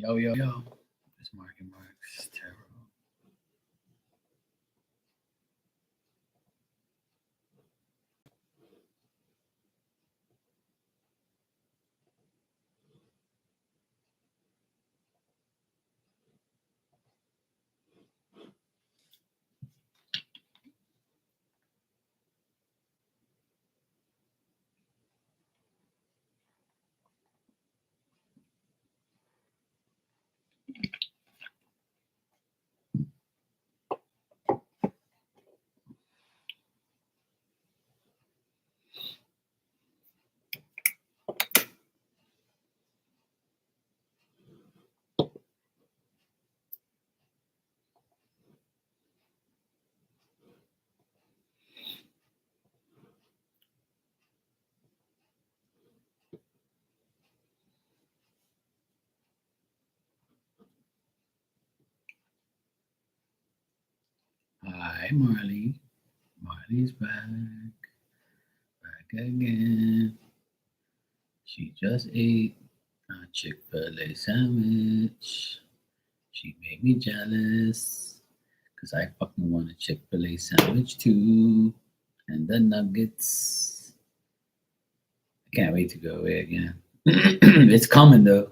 Yo, yo, yo. It's Marky Mark's Tarot. Hi, Marley. Marley's back again. She just ate a Chick-fil-A sandwich. She made me jealous because I fucking want a Chick-fil-A sandwich too. And the nuggets. I can't wait to go away again. It's coming though.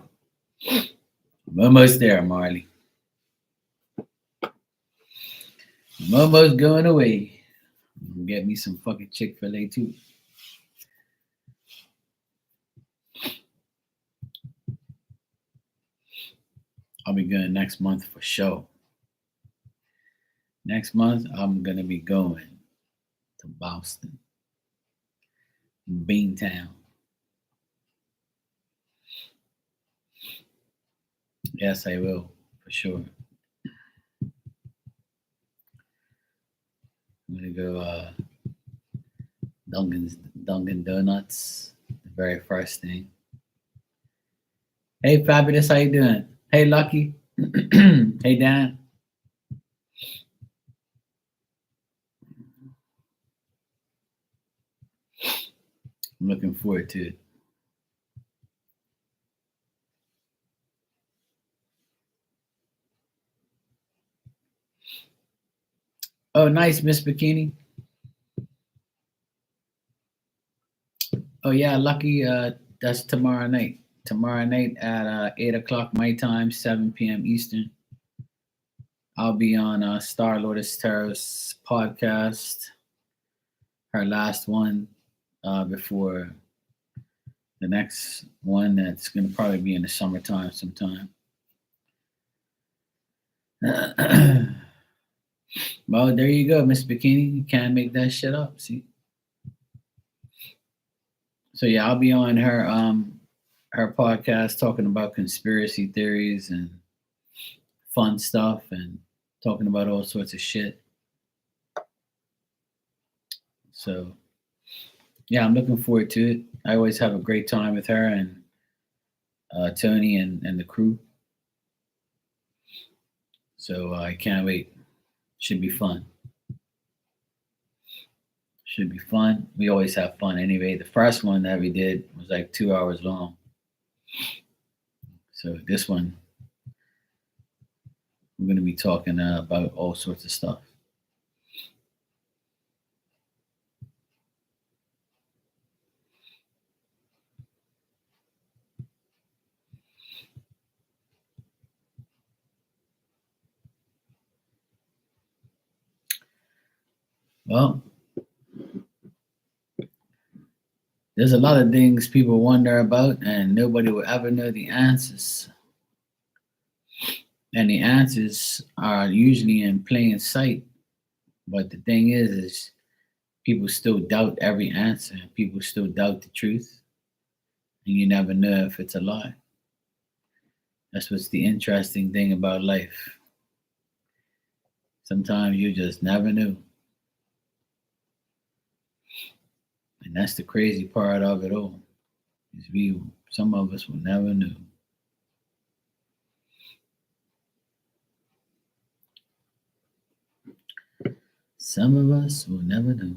I'm almost there, Marley. I'm almost going away. Get me some fucking Chick-fil-A too. I'll be going next month for sure. Next month, I'm gonna be going to Boston, Beantown. Yes, I will for sure. I'm gonna go Dunkin' Donuts. The very first thing. Hey, Fabulous, how you doing? Hey, Lucky. Hey, Dan. I'm looking forward to it. Oh, nice, Miss Bikini. Oh yeah, Lucky. That's tomorrow night. Tomorrow night at 8 o'clock my time, 7 p.m. Eastern. I'll be on Star Lotus Tarot's podcast, her last one before the next one that's going to probably be in the summertime sometime. Well, there you go, Miss Bikini. You can't make that shit up. See. So yeah, I'll be on her podcast talking about conspiracy theories and fun stuff and talking about all sorts of shit. So yeah, I'm looking forward to it. I always have a great time with her and Tony and the crew. So I can't wait. Should be fun. Should be fun. We always have fun anyway. The first one that we did was like 2 hours long. So this one, we're going to be talking about all sorts of stuff. Well, there's a lot of things people wonder about, and nobody will ever know the answers. And the answers are usually in plain sight. But the thing is people still doubt every answer. People still doubt the truth, and you never know if it's a lie. That's what's the interesting thing about life. Sometimes you just never know. And that's the crazy part of it all. Is some of us will never know. Some of us will never know.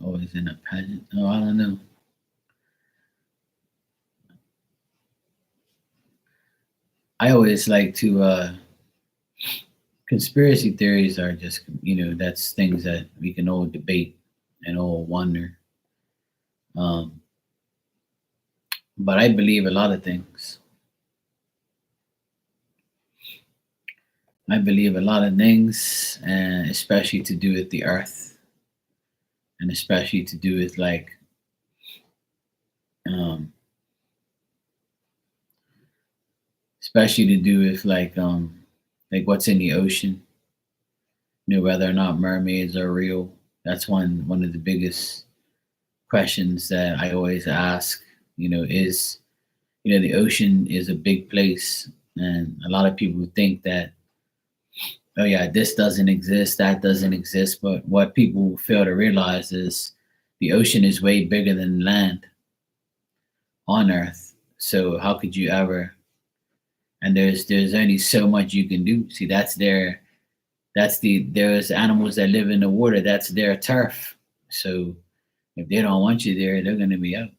Always in a pageant. Oh, I don't know. I always like to conspiracy theories are just that's things that we can all debate and all wonder. Um, but I believe a lot of things. I believe a lot of things, and especially to do with the earth, and especially to do with um, especially to do with like what's in the ocean. Whether or not mermaids are real. That's one of the biggest questions that I always ask. Is the ocean is a big place, and a lot of people think that, oh yeah, this doesn't exist, that doesn't exist. But what people fail to realize is the ocean is way bigger than land on Earth. So how could you ever? And there's only so much you can do. See, there's animals that live in the water. That's their turf. So if they don't want you there, they're gonna be out.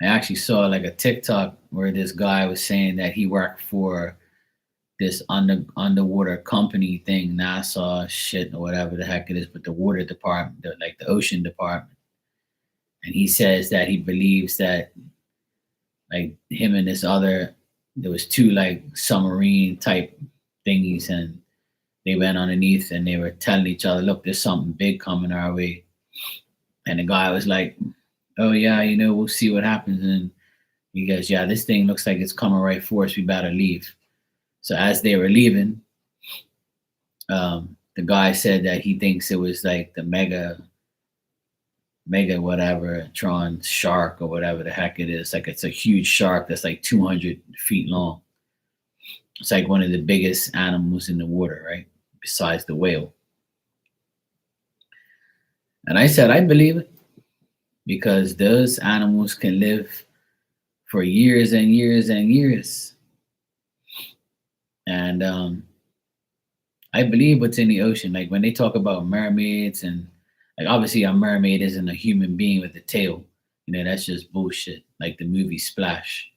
I actually saw like a TikTok where this guy was saying that he worked for this underwater company thing, NASA shit or whatever the heck it is, but the water department, like the ocean department. And he says that he believes that like him and this other, there was two like submarine type thingies, and they went underneath and they were telling each other, look, there's something big coming our way. And the guy was like, oh yeah, we'll see what happens. And he goes, yeah, this thing looks like it's coming right for us. We better leave. So as they were leaving, the guy said that he thinks it was like the mega whatever Tron shark or whatever the heck it is. Like it's a huge shark that's like 200 feet long. It's like one of the biggest animals in the water, right? Besides the whale. And I said, I believe it because those animals can live for years and years and years. And I believe what's in the ocean. Like when they talk about mermaids, and like obviously a mermaid isn't a human being with a tail. That's just bullshit. Like the movie Splash.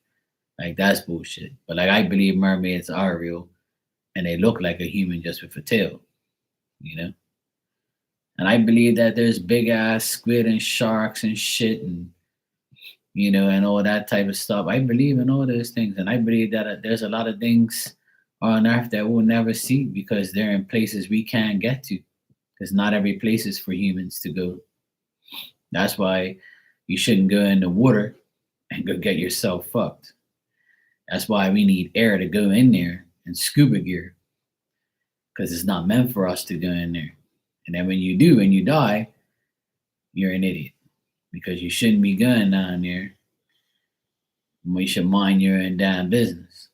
Like that's bullshit. But like I believe mermaids are real and they look like a human just with a tail, you know? And I believe that there's big ass squid and sharks and shit and all that type of stuff. I believe in all those things. And I believe that there's a lot of things on earth that we'll never see because they're in places we can't get to. Because not every place is for humans to go. That's why you shouldn't go in the water and go get yourself fucked. That's why we need air to go in there and scuba gear because it's not meant for us to go in there. And then when you do and you die, you're an idiot because you shouldn't be going down there. We should mind your own damn business.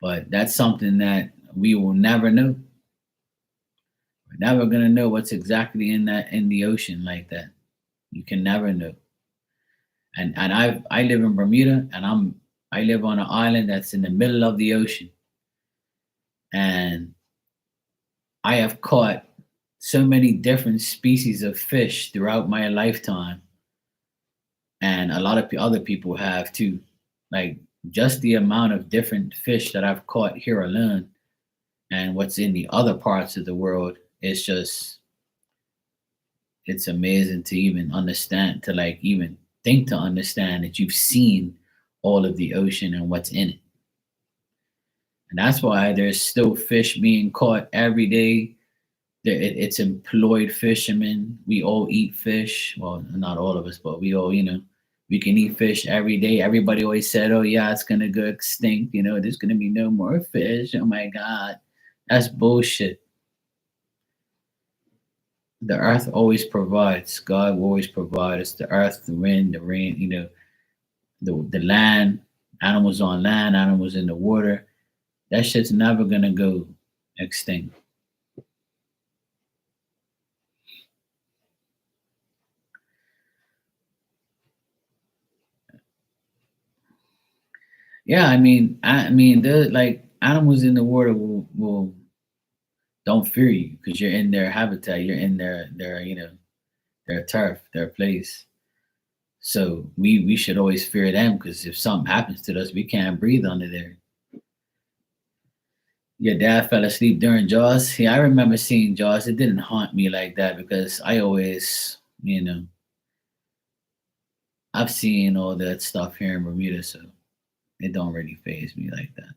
But that's something that we will never know. We're never gonna know what's exactly in the ocean like that. You can never know. And I live in Bermuda, and I live on an island that's in the middle of the ocean, and I have caught so many different species of fish throughout my lifetime, and a lot of other people have too. Like just the amount of different fish that I've caught here alone, and what's in the other parts of the world, it's amazing to even understand, to like even think to understand that you've seen all of the ocean and what's in it. And that's why there's still fish being caught every day. It's employed fishermen. We all eat fish. Well, not all of us, but we all, we can eat fish every day. Everybody always said, oh, yeah, it's going to go extinct. There's going to be no more fish. Oh, my God. That's bullshit. The earth always provides. God will always provide us the earth, the wind, the rain, the land, animals on land, animals in the water. That shit's never going to go extinct. Yeah, I mean, the like animals in the water will don't fear you because you're in their habitat, you're in their turf, their place. So we should always fear them because if something happens to us, we can't breathe under there. Your dad fell asleep during Jaws. Yeah, I remember seeing Jaws. It didn't haunt me like that because I always, I've seen all that stuff here in Bermuda, so it don't really phase me like that.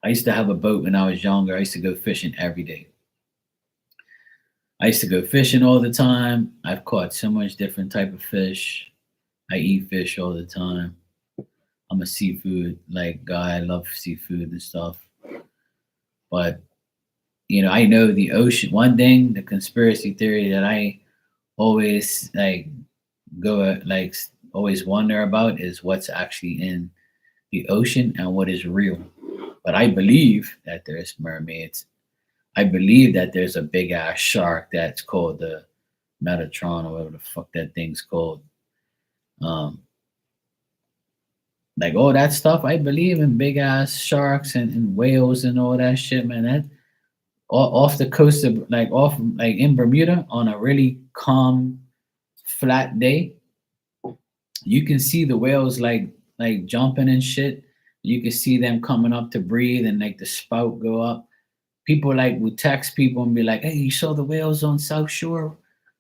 I used to have a boat when I was younger. I used to go fishing every day. I used to go fishing all the time. I've caught so much different type of fish. I eat fish all the time. I'm a seafood like guy. I love seafood and stuff. But I know the ocean. One thing, the conspiracy theory that I always always wonder about is what's actually in the ocean and what is real. But I believe that there's mermaids. I believe that there's a big ass shark that's called the Metatron or whatever the fuck that thing's called. Um, like all that stuff. I believe in big ass sharks and whales and all that shit, man. That off the coast of off like in Bermuda on a really calm, flat day, you can see the whales jumping and shit. You can see them coming up to breathe and like the spout go up. People would text people and be like, "Hey, you saw the whales on South Shore?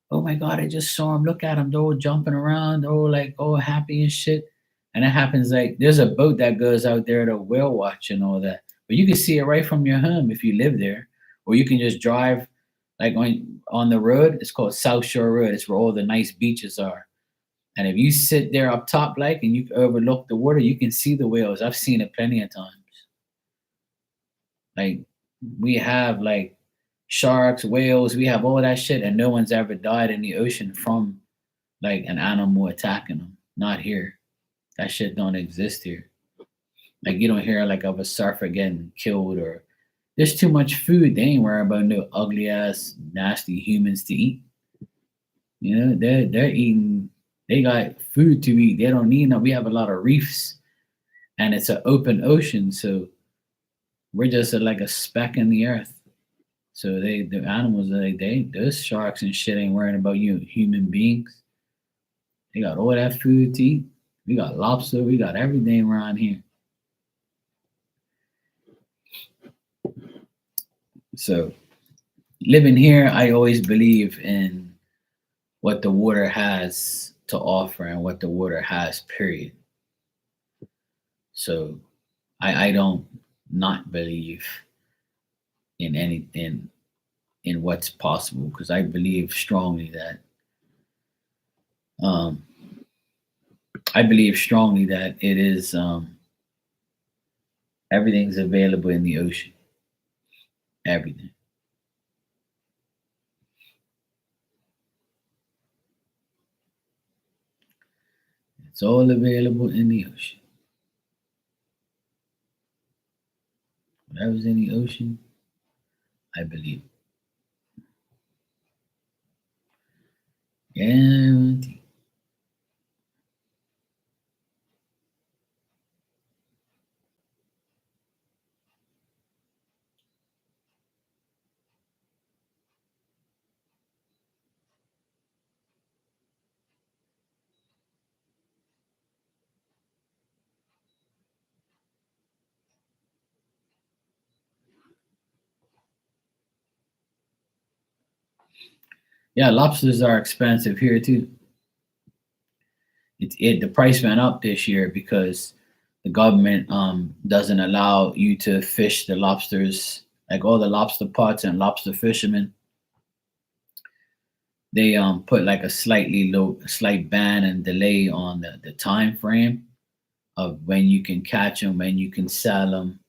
Oh my God, I just saw them. Look at them. They're all jumping around. They're all all happy and shit." And it happens there's a boat that goes out there to whale watch and all that. But you can see it right from your home if you live there, or you can just drive on the road. It's called South Shore Road. It's where all the nice beaches are. And if you sit there up top and you overlook the water, you can see the whales. I've seen it plenty of times. Like we have sharks, whales, we have all that shit, and no one's ever died in the ocean from an animal attacking them. Not here. That shit don't exist here. Like you don't hear of a surfer getting killed or there's too much food. They ain't worrying about no ugly ass nasty humans to eat. They're eating. They got food to eat. They don't need no. We have a lot of reefs, and it's an open ocean, so we're just like a speck in the earth. So the animals those sharks and shit ain't worrying about you human beings. They got all that food to eat. We got lobster. We got everything around here. So living here, I always believe in what the water has to offer and what the water has, period. So I don't not believe in anything in what's possible because I believe strongly that um it is everything's available in the ocean. Everything. It's all available in the ocean. Whatever's in the ocean, I believe. Guaranteed. Yeah, lobsters are expensive here too. The price went up this year because the government doesn't allow you to fish the lobsters all the lobster pots and lobster fishermen. They put a slight ban and delay on the time frame of when you can catch them, when you can sell them,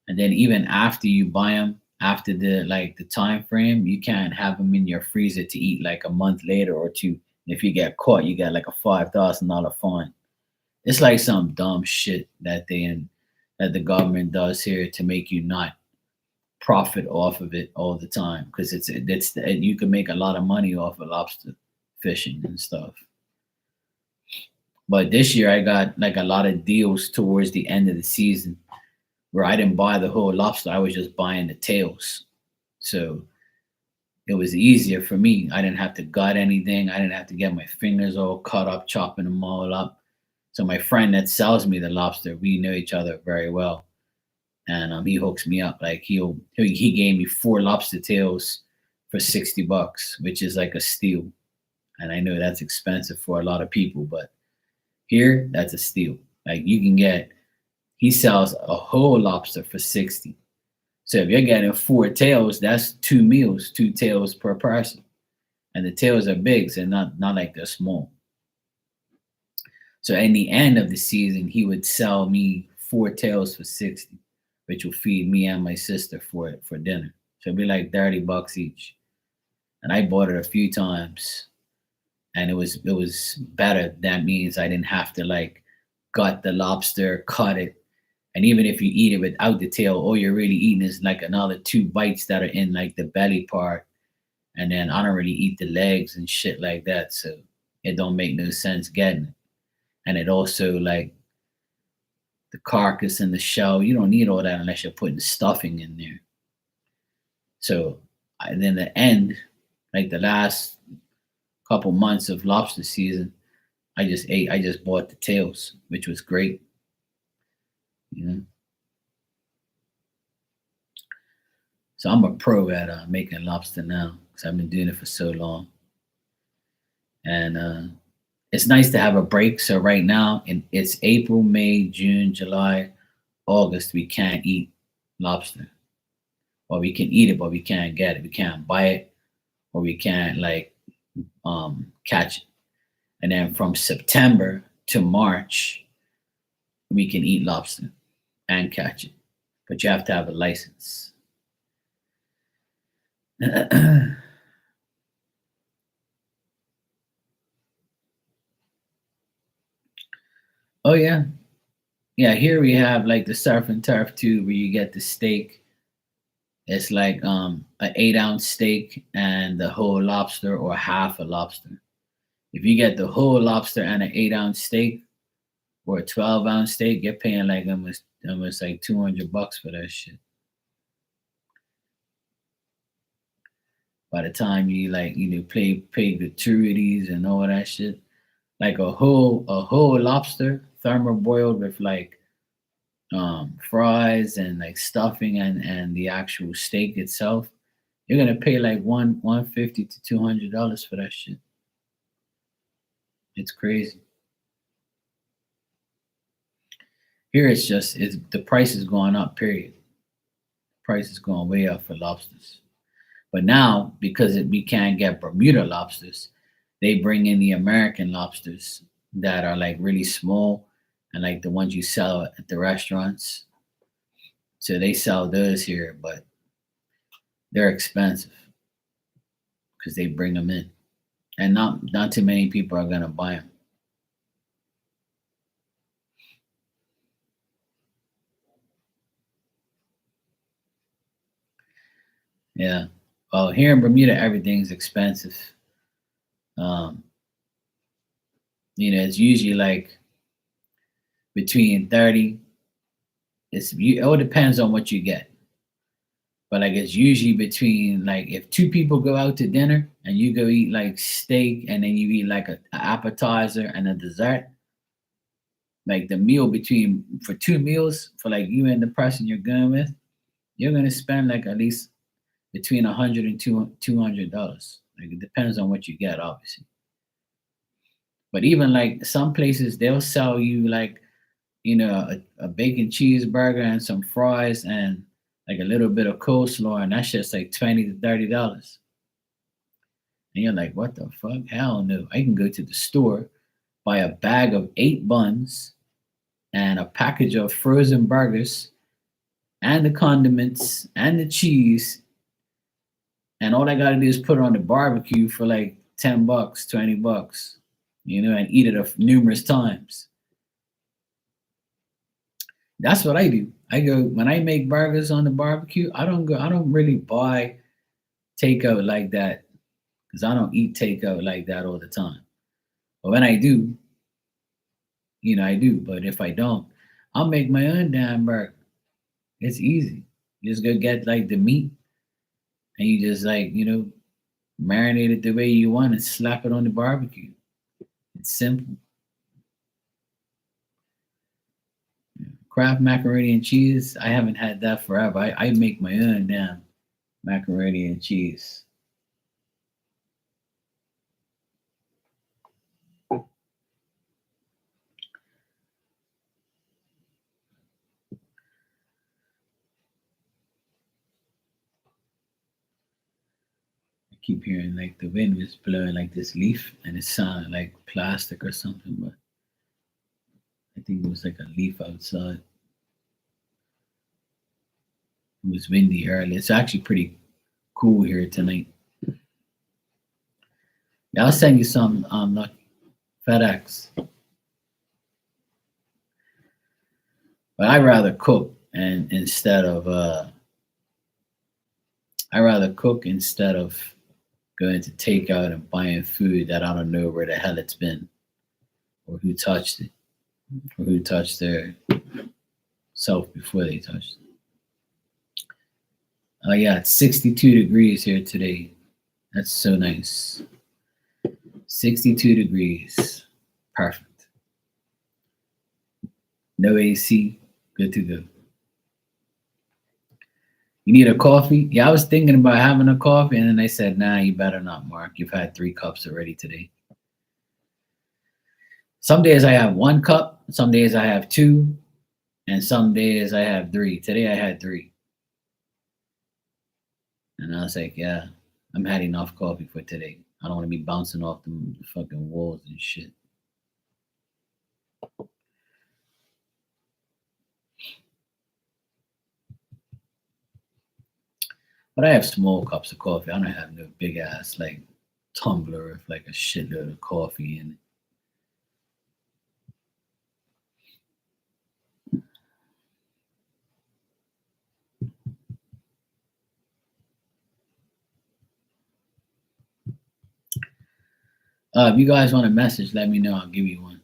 and then even after you buy them, after the time frame, you can't have them in your freezer to eat a month later or two. If you get caught, you get a $5,000 fine. It's like some dumb shit that the government does here to make you not profit off of it all the time because you can make a lot of money off of lobster fishing and stuff. But this year I got a lot of deals towards the end of the season where I didn't buy the whole lobster. I was just buying the tails. So it was easier for me. I didn't have to gut anything. I didn't have to get my fingers all cut up, chopping them all up. So my friend that sells me the lobster, we know each other very well, and he hooks me up. Like he gave me 4 lobster tails for $60, which is like a steal. And I know that's expensive for a lot of people, but here that's a steal. Like you can get, he sells a whole lobster for 60. So if you're getting 4 tails, that's 2 meals, 2 tails per person. And the tails are big, so not like they're small. So in the end of the season, he would sell me 4 tails for 60, which will feed me and my sister for dinner. So it'd be like $30 each. And I bought it a few times, and it was better. That means I didn't have to like gut the lobster, cut it. And even if you eat it without the tail, all you're really eating is like another 2 bites that are in like the belly part. And then I don't really eat the legs and shit like that. So it don't make no sense getting it. And it also like the carcass and the shell, you don't need all that unless you're putting stuffing in there. So and then the end, like the last couple months of lobster season, I just bought the tails, which was great. You know. So I'm a pro at making lobster now because I've been doing it for so long. And it's nice to have a break. So right now, it's April, May, June, July, August. We can't eat lobster, or we can eat it, but we can't get it. We can't buy it, or we can't like catch it. And then from September to March, we can eat lobster and catch it, but you have to have a license. Oh yeah, yeah. Here we have like the surf and turf too, where you get the steak. It's like an 8-ounce steak and the whole lobster or half a lobster. If you get the whole lobster and an 8-ounce steak or a 12-ounce steak, you're paying like almost like $200 for that shit. By the time you like pay gratuities and all that shit, like a whole lobster thermal boiled with like fries and like stuffing and the actual steak itself, you're gonna pay like 150 to $200 for that shit. It's crazy. Here it's the price is going up. Period. Price is going way up for lobsters. But now because we can't get Bermuda lobsters, they bring in the American lobsters that are like really small and like the ones you sell at the restaurants. So they sell those here, but they're expensive because they bring them in, and not too many people are gonna buy them. Yeah. Well, here in Bermuda, everything's expensive. Um, it's usually like between 30. It all depends on what you get, but like it's usually between like if 2 people go out to dinner and you go eat like steak and then you eat like a appetizer and a dessert, like the meal between for 2 meals for like you and the person you're going with, you're gonna spend like at least between 100 and $200. Like it depends on what you get, obviously. But even like some places, they'll sell you like a bacon cheeseburger and some fries and like a little bit of coleslaw, and that's just like $20 to $30. And you're like, what the fuck? Hell no! I can go to the store, buy a bag of 8 buns and a package of frozen burgers and the condiments and the cheese, and all I gotta do is put it on the barbecue for like $10, $20, and eat it numerous times. That's what I do. I go when I make burgers on the barbecue. I don't really buy takeout like that because I don't eat takeout like that all the time. But when I do, I do. But if I don't, I'll make my own damn burger. It's easy. You just go get like the meat and you just like, marinate it the way you want and slap it on the barbecue. It's simple. Kraft macaroni and cheese, I haven't had that forever. I make my own damn macaroni and cheese. I keep hearing like the wind was blowing like this leaf and it sounded like plastic or something, but I think it was like a leaf outside. It was windy early. It's actually pretty cool here tonight. Yeah, I'll send you some like FedEx. But I rather cook and instead of I rather cook instead of going to takeout and buying food that I don't know where the hell it's been or who touched it or who touched their self before they touched it. Oh yeah, it's 62 degrees here today. That's so nice. 62 degrees. Perfect. No AC. Good to go. You need a coffee? Yeah, I was thinking about having a coffee, and then they said, nah, you better not, Mark. You've had 3 cups already today. Some days I have 1 cup, some days I have two, and some days I have three. Today I had three. And I was like, yeah, I'm had enough coffee for today. I don't want to be bouncing off the fucking walls and shit. But I have small cups of coffee. I don't have no big ass like tumbler with like a shitload of coffee in it. If you guys want a message, let me know. I'll give you one.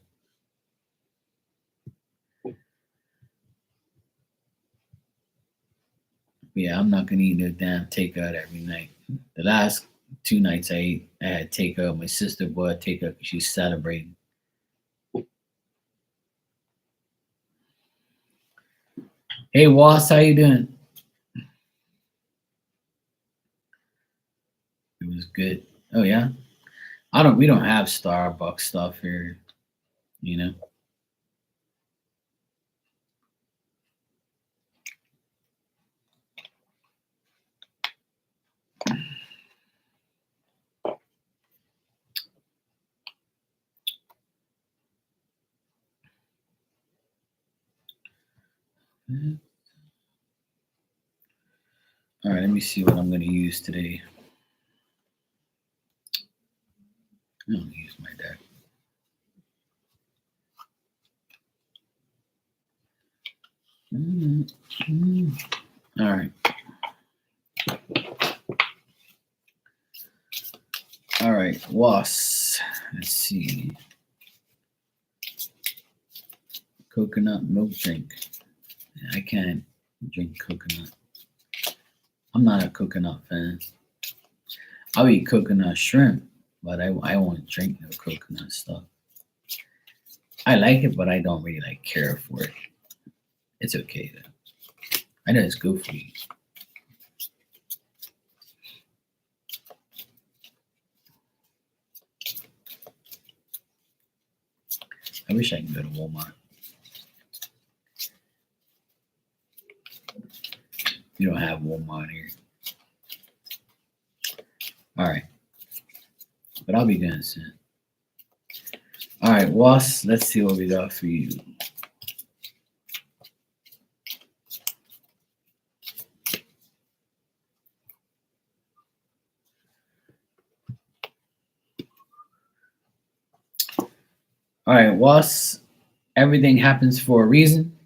Yeah, I'm not gonna eat no damn takeout every night. The last 2 nights I had takeout. My sister bought takeout because she's celebrating. Hey, Wass, how you doing? It was good. Oh yeah. We don't have Starbucks stuff here, you know. All right, let me see what I'm gonna use today. I'm gonna use my deck. All right. All right, Was. Let's see. Coconut milk drink. I can't drink coconut. I'm not a coconut fan. I'll eat coconut shrimp, but I won't drink no coconut stuff. I like it, but I don't really like care for it. It's okay though. I know it's good for you. I wish I could go to Walmart. We don't have Walmart here. All right, but I'll be going soon. All right, Was, let's see what we got for you. All right, Was, everything happens for a reason.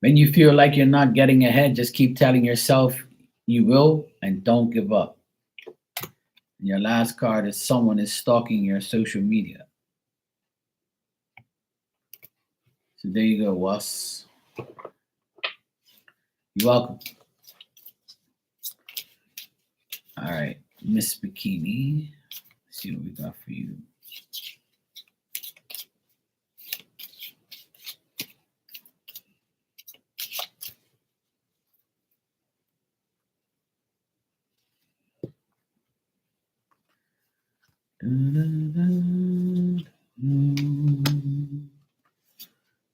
When you feel like you're not getting ahead, just keep telling yourself you will and don't give up. And your last card is someone is stalking your social media. So there you go, Was. You're welcome. All right, Miss Bikini. Let's see what we got for you.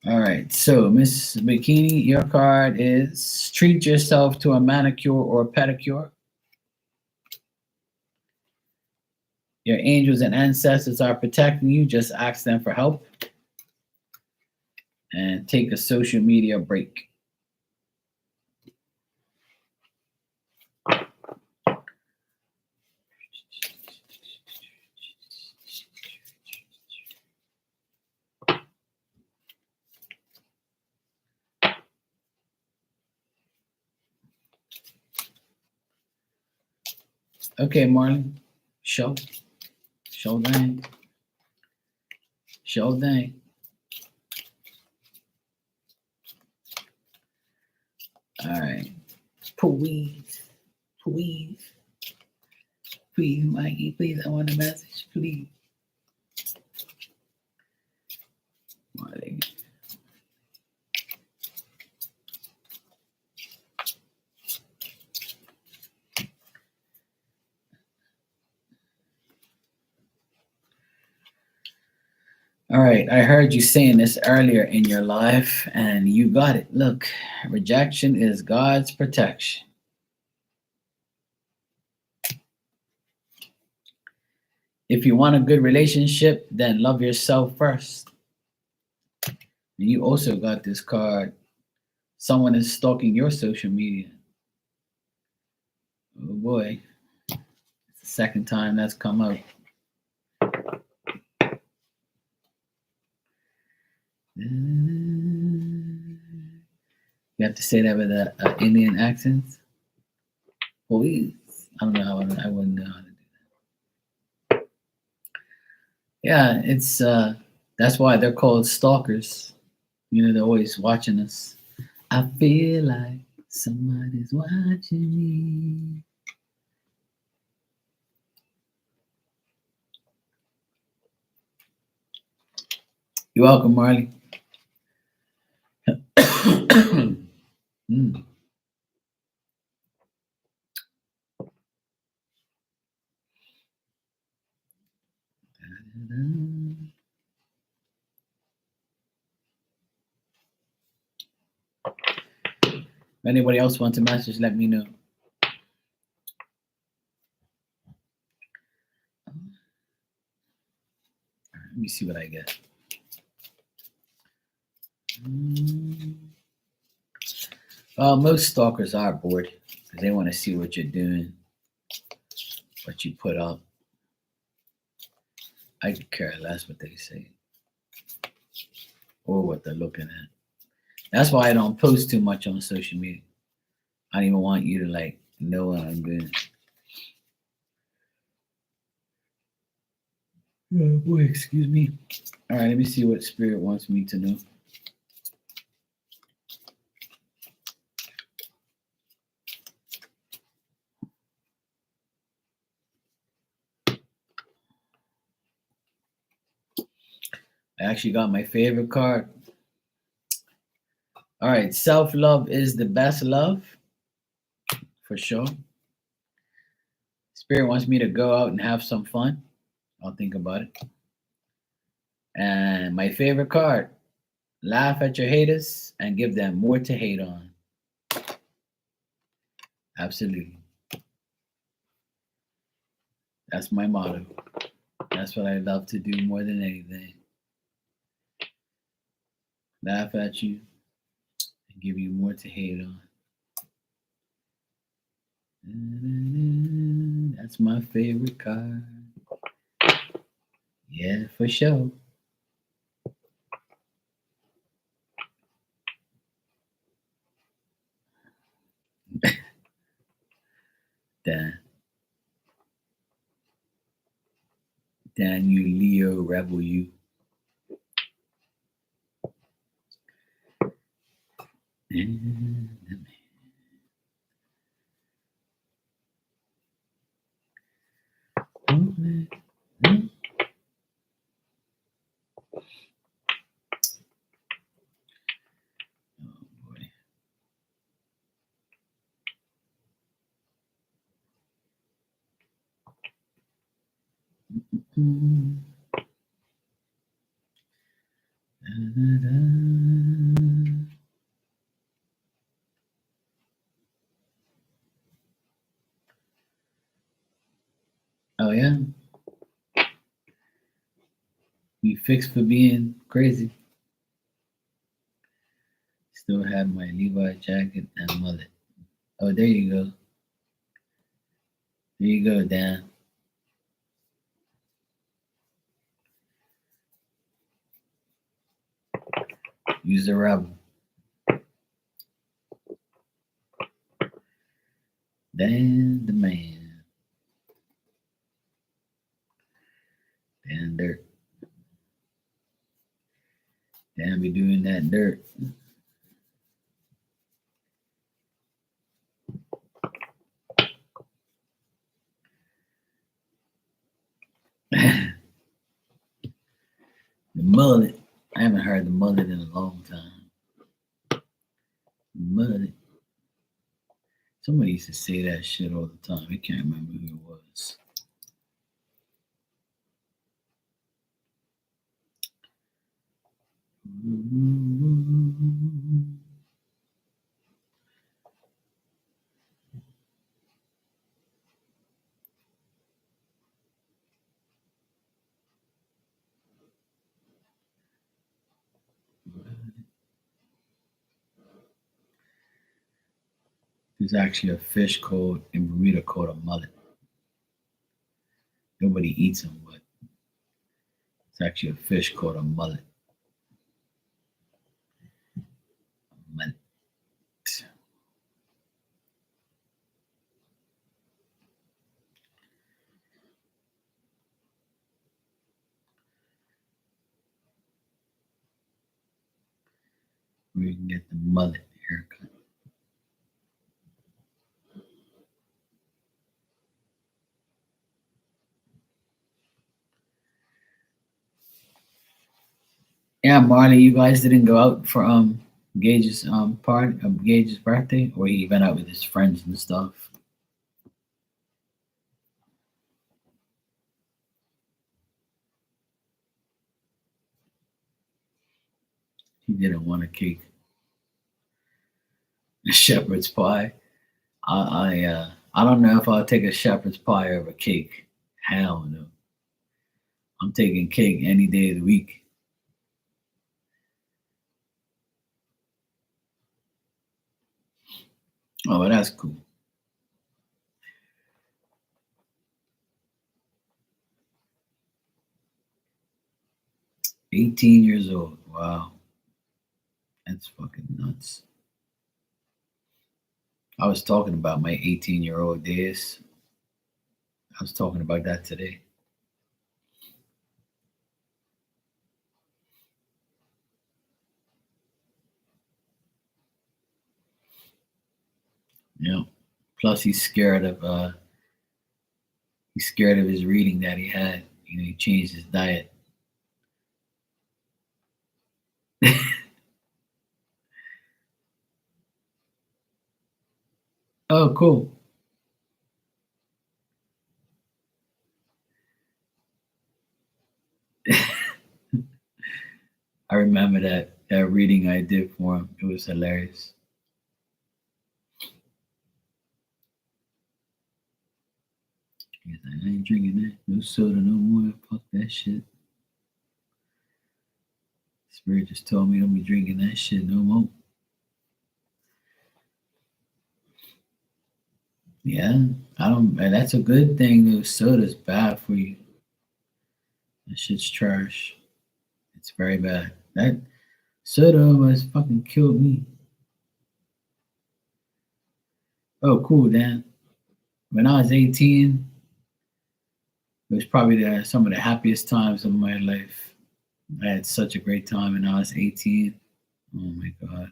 All right, so Miss Bikini, your card is treat yourself to a manicure or pedicure. Your angels and ancestors are protecting you. Just ask them for help. And take a social media break. Okay, Marlon. Show thing. Show thing. All right. Please, Mikey, please. I want a message, please. Marley. All right, I heard you saying this earlier in your life, and you got it. Look, rejection is God's protection. If you want a good relationship, then love yourself first. And you also got this card. Someone is stalking your social media. Oh boy, it's the second time that's come up. You have to say that with an Indian accent. Please. I don't know how I wouldn't know how to do that. Yeah, it's that's why they're called stalkers. You know, they're always watching us. I feel like somebody's watching me. You're welcome, Marley. Mm. If anybody else wants a message, let me know. Let me see what I get. Well, most stalkers are bored because they want to see what you're doing, what you put up. I could care less what they say or what they're looking at. That's why I don't post too much on social media. I don't even want you to like know what I'm doing. Oh boy, excuse me. All right, let me see what spirit wants me to know. I actually got my favorite card. All right, self-love is the best love, for sure. Spirit wants me to go out and have some fun. I'll think about it. And my favorite card, laugh at your haters and give them more to hate on. Absolutely. That's my motto. That's what I love to do more than anything. Laugh at you and give you more to hate on. That's my favorite card. Yeah, for sure. Dan. Dan, you Leo rebel, you. And the man. Oh boy. Mm. Da, da, da. Oh yeah, we fixed for being crazy. Still have my Levi jacket and mullet. Oh, there you go. There you go, Dan. Use the rebel. Dan the man. Dan dirt. Dan be doing that dirt. The mullet. I haven't heard the mullet in a long time. Mullet. Somebody used to say that shit all the time. I can't remember who it was. There's actually a fish called in Bermuda called a mullet. Nobody eats them, but it's actually a fish called a mullet. Mullet. We can get the mullet haircut. Yeah, Marley, you guys didn't go out for Gage's party, Gage's birthday, or he went out with his friends and stuff. He didn't want a cake, a shepherd's pie. I don't know if I'll take a shepherd's pie over cake. Hell no. I'm taking cake any day of the week. Oh, well, that's cool. 18 years old. Wow, that's fucking nuts. I was talking about my 18-year-old days. I was talking about that today. You know. Plus, he's scared of his reading that he had. You know, he changed his diet. Oh, cool. I remember that reading I did for him. It was hilarious. He's like, I ain't drinking that. No soda no more. Fuck that shit. Spirit just told me don't be drinking that shit no more. Yeah, I don't. And that's a good thing. Though soda's bad for you. That shit's trash. It's very bad. That soda almost fucking killed me. Oh, cool, Dan. When I was 18, it was probably some of the happiest times of my life. I had such a great time when I was 18. Oh my god.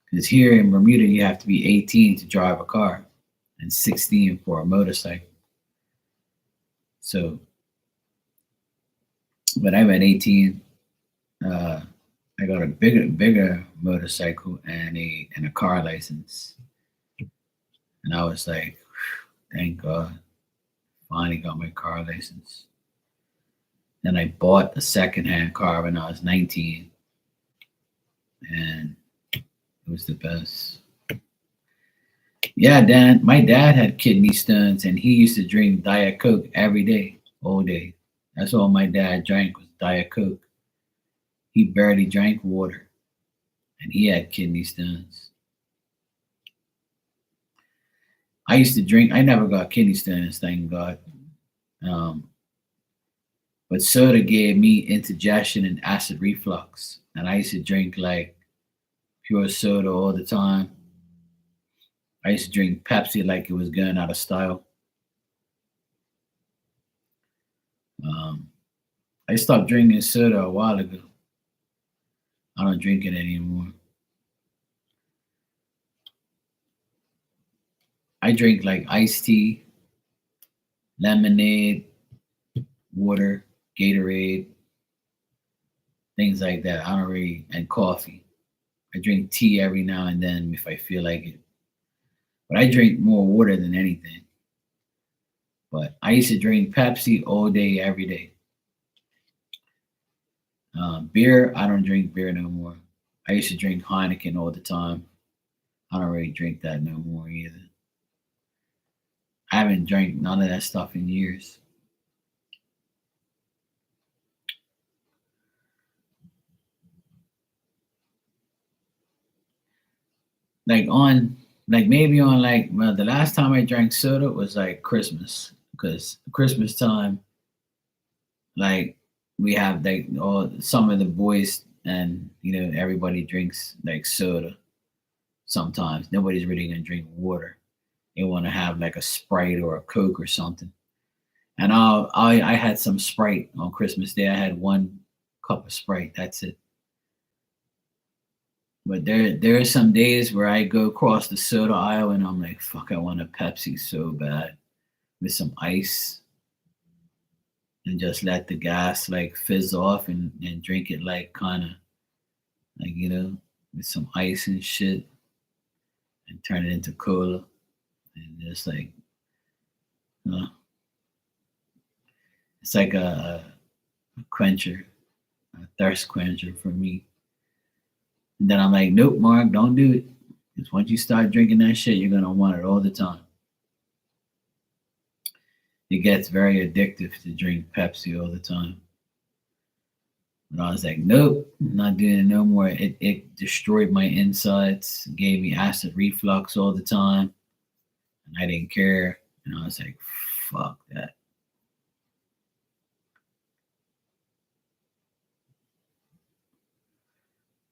Because here in Bermuda, you have to be 18 to drive a car and 16 for a motorcycle. So, but I'm at 18. Uh, I got a bigger motorcycle and a car license, and I was like, thank God, finally got my car license. Then I bought a secondhand car when I was 19, and it was the best. Yeah, Dan, my dad had kidney stones, and he used to drink Diet Coke every day, all day. That's all my dad drank was Diet Coke. He barely drank water, and he had kidney stones. I used to drink. I never got kidney stones, thank God. Um, but soda gave me indigestion and acid reflux, and I used to drink like pure soda all the time. I used to drink Pepsi like it was going out of style. Um, I stopped drinking soda a while ago. I don't drink it anymore. I drink like iced tea, lemonade, water, Gatorade, things like that. I don't really, and coffee. I drink tea every now and then if I feel like it. But I drink more water than anything. But I used to drink Pepsi all day, every day. Beer, I don't drink beer no more. I used to drink Heineken all the time. I don't really drink that no more either. I haven't drank none of that stuff in years. Like on, like maybe on like well, the last time I drank soda was like Christmas because Christmas time, like we have like all some of the boys and everybody drinks like soda. Sometimes nobody's really gonna drink water. They want to have like a Sprite or a Coke or something. And I had some Sprite on Christmas Day. I had one cup of Sprite. That's it. But there are some days where I go across the soda aisle and I'm like, fuck, I want a Pepsi so bad with some ice and just let the gas like fizz off and drink it like kind of like with some ice and shit and turn it into cola and just like uh, it's like a quencher, a thirst quencher for me. And then I'm like, nope, Mark, don't do it. Because once you start drinking that shit, you're gonna want it all the time. It gets very addictive to drink Pepsi all the time. And I was like, nope, I'm not doing it no more. It destroyed my insides, gave me acid reflux all the time, and I didn't care. And I was like, fuck that.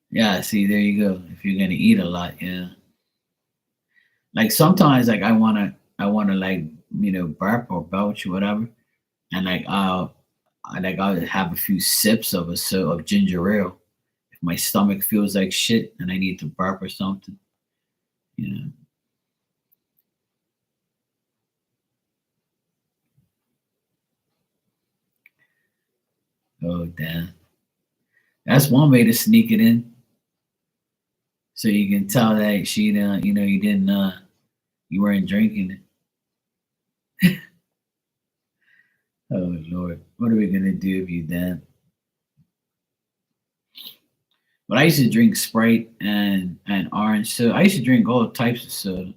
Yeah, see, there you go. If you're gonna eat a lot, yeah. Like sometimes, like I wanna like burp or belch or whatever, and like I'll have a few sips of ginger ale if my stomach feels like shit and I need to burp or something. You know. Oh damn. That's one way to sneak it in, so you can tell that you didn't you weren't drinking it. Oh Lord, what are we gonna do if you Dan? But I used to drink Sprite and orange soda. I used to drink all types of soda,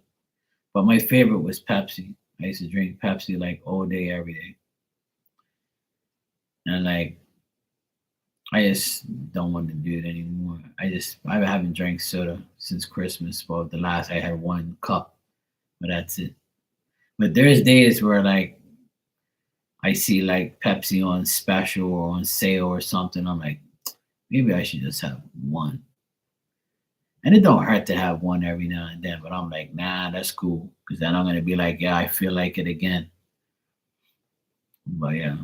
but my favorite was Pepsi. I used to drink Pepsi like all day, every day, and like I just don't want to do it anymore. I haven't drank soda since Christmas. Well, the last I had one cup, but that's it. But there's days where like I see like Pepsi on special or on sale or something. I'm like, maybe I should just have one. And it don't hurt to have one every now and then, but I'm like, nah, that's cool. Because then I'm gonna be like, yeah, I feel like it again. But yeah.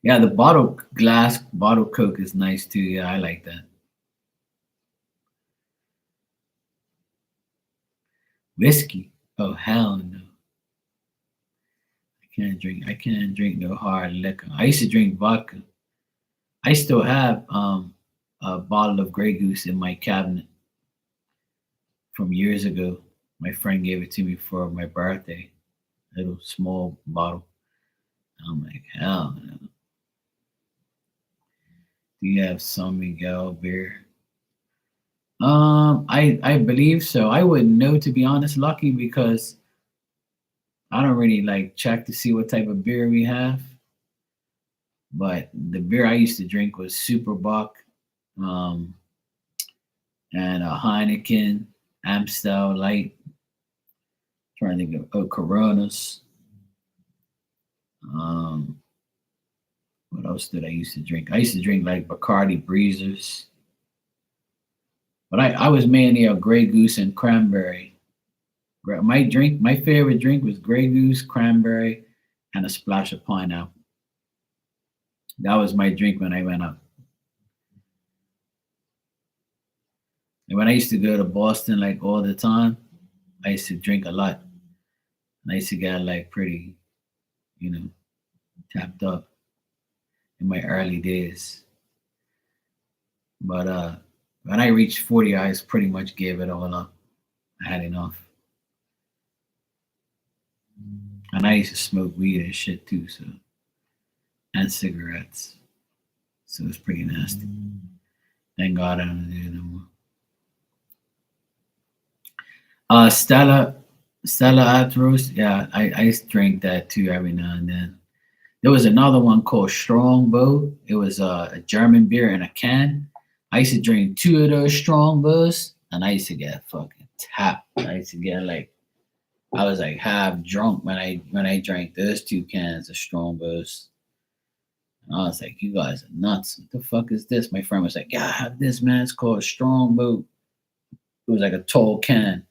Yeah, the bottle glass bottle Coke is nice too. Yeah, I like that. Whiskey? Oh hell no! I can't drink no hard liquor. I used to drink vodka. I still have a bottle of Grey Goose in my cabinet from years ago. My friend gave it to me for my birthday. A little small bottle. I'm like, hell no. Do you have San Miguel beer? I believe so. I wouldn't know, to be honest, Lucky, because I don't really like check to see what type of beer we have. But the beer I used to drink was Superbock, um, and a Heineken, Amstel Light. Trying to think of Coronas. Um, what else did I used to drink? I used to drink like Bacardi Breezers. But I was mainly a Grey Goose and cranberry. My favorite drink was Grey Goose, cranberry, and a splash of pineapple. That was my drink when I went up. And when I used to go to Boston like all the time, I used to drink a lot. And I used to get like pretty, you know, tapped up in my early days. But when I reached 40, I just pretty much gave it all up. I had enough. And I used to smoke weed and shit too, so and cigarettes. So it's pretty nasty. Thank God I don't do it no more. Stella Artois. Yeah, I used to drink that too every now and then. There was another one called Strongbow. It was a German beer in a can. I used to drink two of those Strongbows, and I used to get fucking tapped. I used to get like I was like half drunk when I drank those two cans of Strongbows. And I was like, "You guys are nuts! What the fuck is this?" My friend was like, "Yeah, I have this, man. It's called Strongbow." It was like a tall can,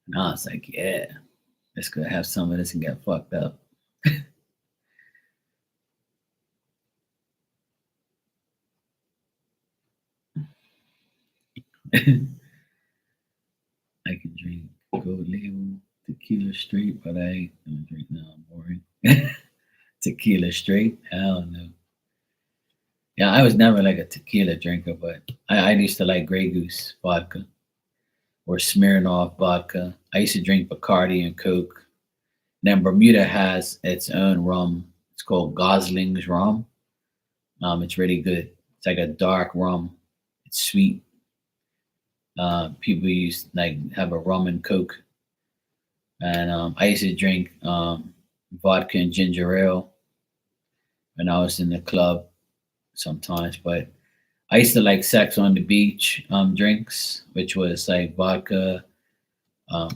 and I was like, "Yeah, let's go have some of this and get fucked up." I can drink Gold Label tequila straight, but I ain't gonna drink now. I'm boring. Tequila straight? Hell no. Yeah, I was never like a tequila drinker, but I used to like Grey Goose vodka or Smirnoff vodka. I used to drink Bacardi and Coke. Then Bermuda has its own rum. It's called Gosling's rum. It's really good. It's like a dark rum. It's sweet. People used like have a rum and Coke, and I used to drink vodka and ginger ale when I was in the club sometimes. But I used to like Sex on the Beach drinks, which was like vodka,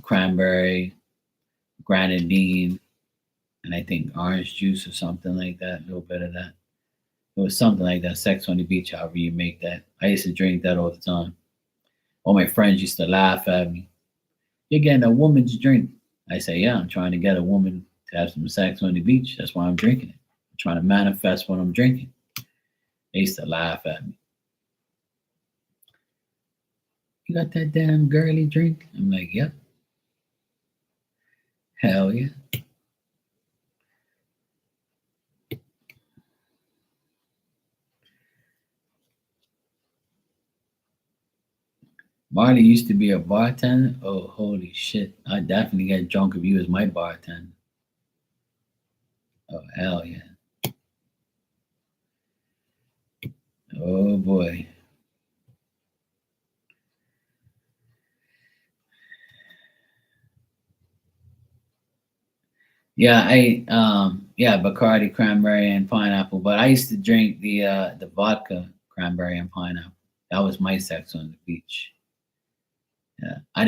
cranberry, grenadine, and I think orange juice or something like that. A little bit of that. It was something like that. Sex on the Beach, however you make that. I used to drink that all the time. All my friends used to laugh at me. You're getting a woman's drink. I say, yeah, I'm trying to get a woman to have some sex on the beach. That's why I'm drinking it. I'm trying to manifest what I'm drinking. They used to laugh at me. You got that damn girly drink? I'm like, yep. Hell yeah. Marley used to be a bartender. Oh, holy shit. I definitely get drunk if you was my bartender. Oh, hell yeah. Oh, boy. Yeah, yeah, Bacardi, cranberry, and pineapple. But I used to drink the vodka, cranberry, and pineapple. That was my sex on the beach. Yeah, I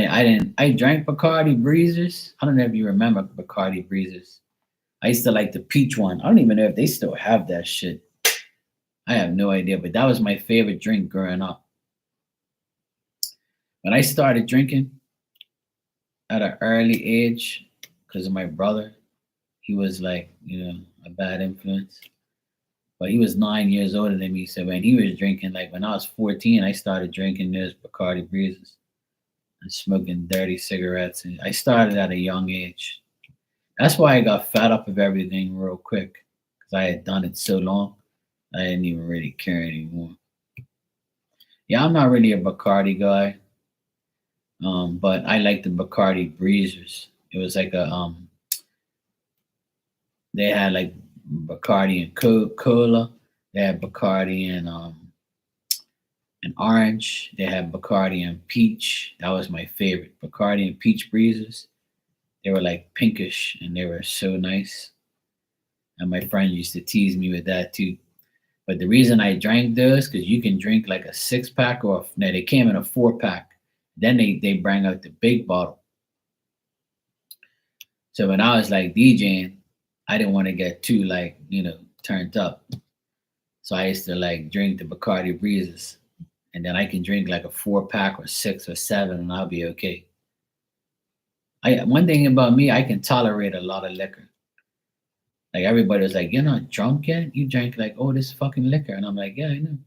drank Bacardi Breezers. I don't know if you remember Bacardi Breezers. I used to like the peach one. I don't even know if they still have that shit. I have no idea, but that was my favorite drink growing up. When I started drinking at an early age, because of my brother, he was like, a bad influence. But he was 9 years older than me. So when he was drinking, like when I was 14, I started drinking those Bacardi Breezes. and smoking dirty cigarettes. And I started at a young age. That's why I got fed up of everything real quick because I had done it so long. I didn't even really care anymore. Yeah, I'm not really a Bacardi guy, but I like the Bacardi Breezers. It was like they had like Bacardi and Cola. They had Bacardi and orange. They had Bacardi and peach. That was my favorite. Bacardi and peach breezes. They were like pinkish and they were so nice. And my friend used to tease me with that too. But the reason I drank those, because you can drink like a 6 pack or no, they came in a 4 pack. Then they bring out the big bottle. So when I was like DJing, I didn't want to get too like, turned up. So I used to like drink the Bacardi breezes. And then I can drink like a 4 pack or 6 or 7 and I'll be okay. I One thing about me, I can tolerate a lot of liquor. Like everybody was like, "You're not drunk yet? You drank like all this fucking liquor." And I'm like, "Yeah, I know."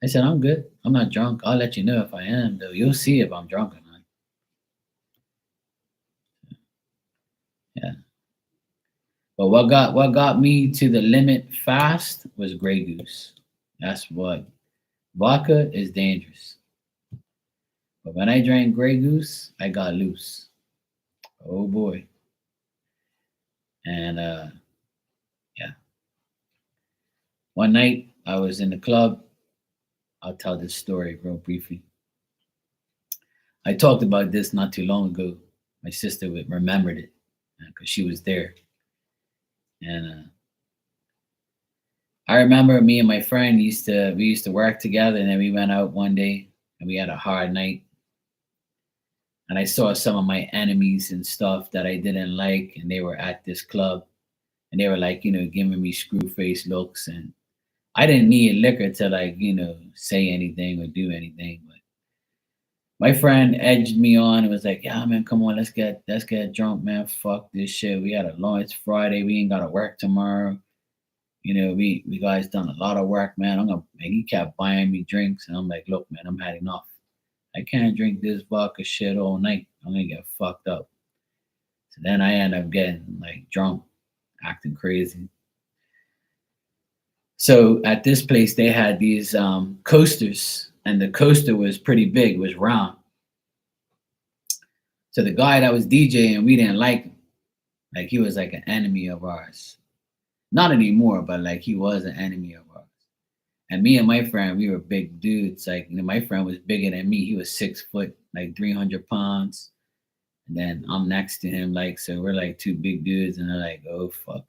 I said, "I'm good. I'm not drunk. I'll let you know if I am, though. You'll see if I'm drunk or not." Yeah. But what got me to the limit fast was Grey Goose. That's what vodka is dangerous. But when I drank Grey Goose, I got loose. Oh boy. And yeah. One night I was in the club. I'll tell this story real briefly. I talked about this not too long ago. My sister remembered it because she was there. And I remember me and my friend used to work together, and then we went out one day and we had a hard night. And I saw some of my enemies and stuff that I didn't like, and they were at this club, and they were like, giving me screw face looks, and I didn't need liquor to like, say anything or do anything. But my friend edged me on and was like, "Yeah, man, come on, let's get drunk, man. Fuck this shit. We had a long. It's Friday. We ain't gotta work tomorrow. We guys done a lot of work, man. I'm gonna." And he kept buying me drinks, and I'm like, "Look, man, I'm had enough. I can't drink this vodka shit all night. I'm gonna get fucked up." So then I end up getting like drunk, acting crazy. So at this place, they had these coasters, and the coaster was pretty big, was round. So the guy that was DJing, we didn't like him. Like he was like an enemy of ours. Not anymore, but like he was an enemy of ours. And me and my friend, we were big dudes. Like my friend was bigger than me. He was 6 foot, like 300 pounds. And then I'm next to him, like so we're like two big dudes, and they're like, "Oh fuck,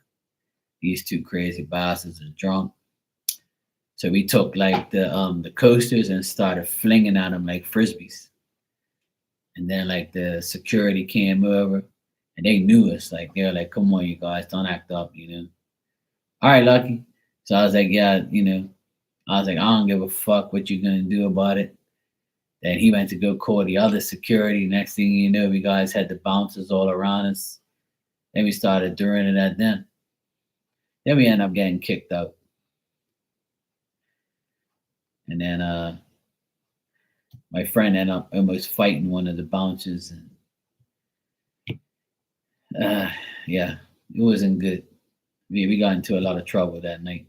these two crazy bastards are drunk." So we took like the coasters and started flinging at them like frisbees. And then like the security came over and they knew us. Like they were like, "Come on, you guys, don't act up." All right, Lucky. So I was like, "Yeah." I was like, "I don't give a fuck what you're gonna do about it." Then he went to go call the other security. Next thing you know, we guys had the bouncers all around us. Then we started doing it at them. Then we ended up getting kicked out. And then my friend ended up almost fighting one of the bouncers. And uh, yeah, it wasn't good. We got into a lot of trouble that night.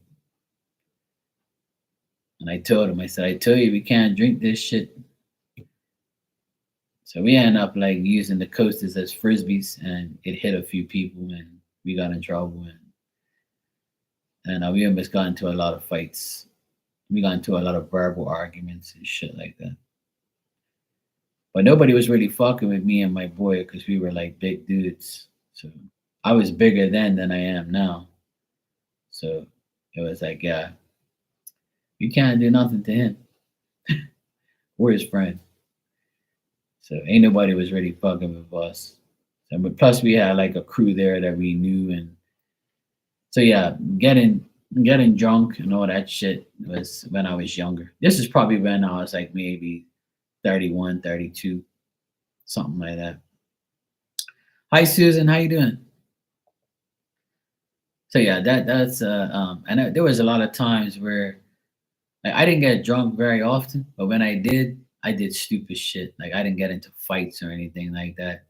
And I told him, I said, "I told you we can't drink this shit." So we ended up like using the coasters as frisbees, and it hit a few people, and we got in trouble, and we almost got into a lot of fights. We got into a lot of verbal arguments and shit like that. But nobody was really fucking with me and my boy because we were like big dudes. So I was bigger then than I am now. So it was like, yeah, you can't do nothing to him. We're his friend. So ain't nobody was really fucking with us. So, but plus we had like a crew there that we knew, and so yeah, getting drunk and all that shit was when I was younger. This is probably when I was like maybe 31, 32, something like that. Hi Susan, how you doing? So yeah, that's and there was a lot of times where like, I didn't get drunk very often, but when I did, I did stupid shit. Like I didn't get into fights or anything like that.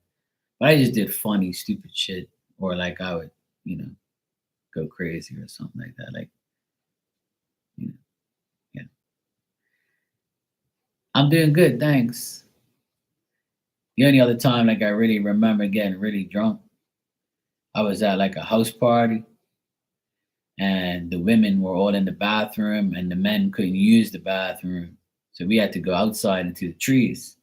But I just did funny, stupid shit. Or like I would, you know, go crazy or something like that. Like, you know, yeah. I'm doing good, thanks. The only other time like I really remember getting really drunk, I was at like a house party and the women were all in the bathroom and the men couldn't use the bathroom. So we had to go outside into the trees.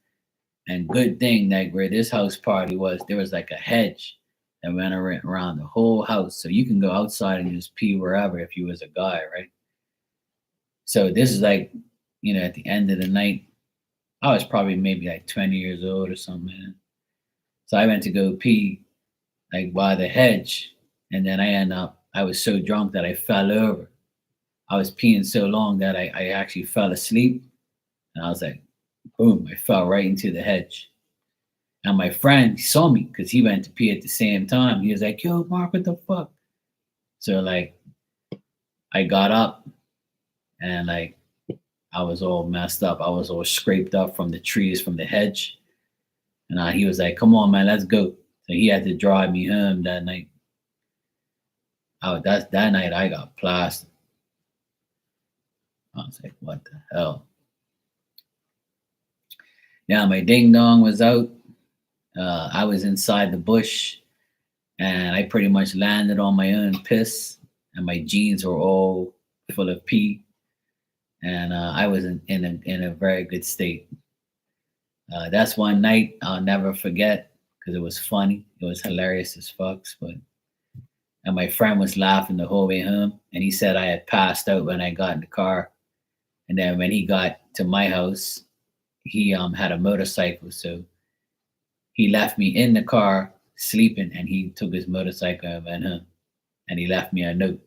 And good thing like where this house party was, there was like a hedge that went around the whole house. So you can go outside and just pee wherever if you was a guy, right? So this is like, at the end of the night, I was probably maybe like 20 years old or something. So I went to go pee like by the hedge. And then I was so drunk that I fell over. I was peeing so long that I actually fell asleep. And I was like, boom, I fell right into the hedge. And my friend saw me because he went to pee at the same time. He was like, yo, Mark, what the fuck? So like I got up and like I was all messed up. I was all scraped up from the trees from the hedge. And he was like, come on, man, let's go. So he had to drive me home that night. That night I got plastered. I was like, what the hell? Yeah, my ding dong was out. I was inside the bush and I pretty much landed on my own piss and my jeans were all full of pee. And I was in a very good state. That's one night I'll never forget because it was funny. It was hilarious as fucks. But and my friend was laughing the whole way home, and he said I had passed out when I got in the car. And then when he got to my house, he had a motorcycle, so he left me in the car sleeping, and he took his motorcycle and went home, and he left me a note.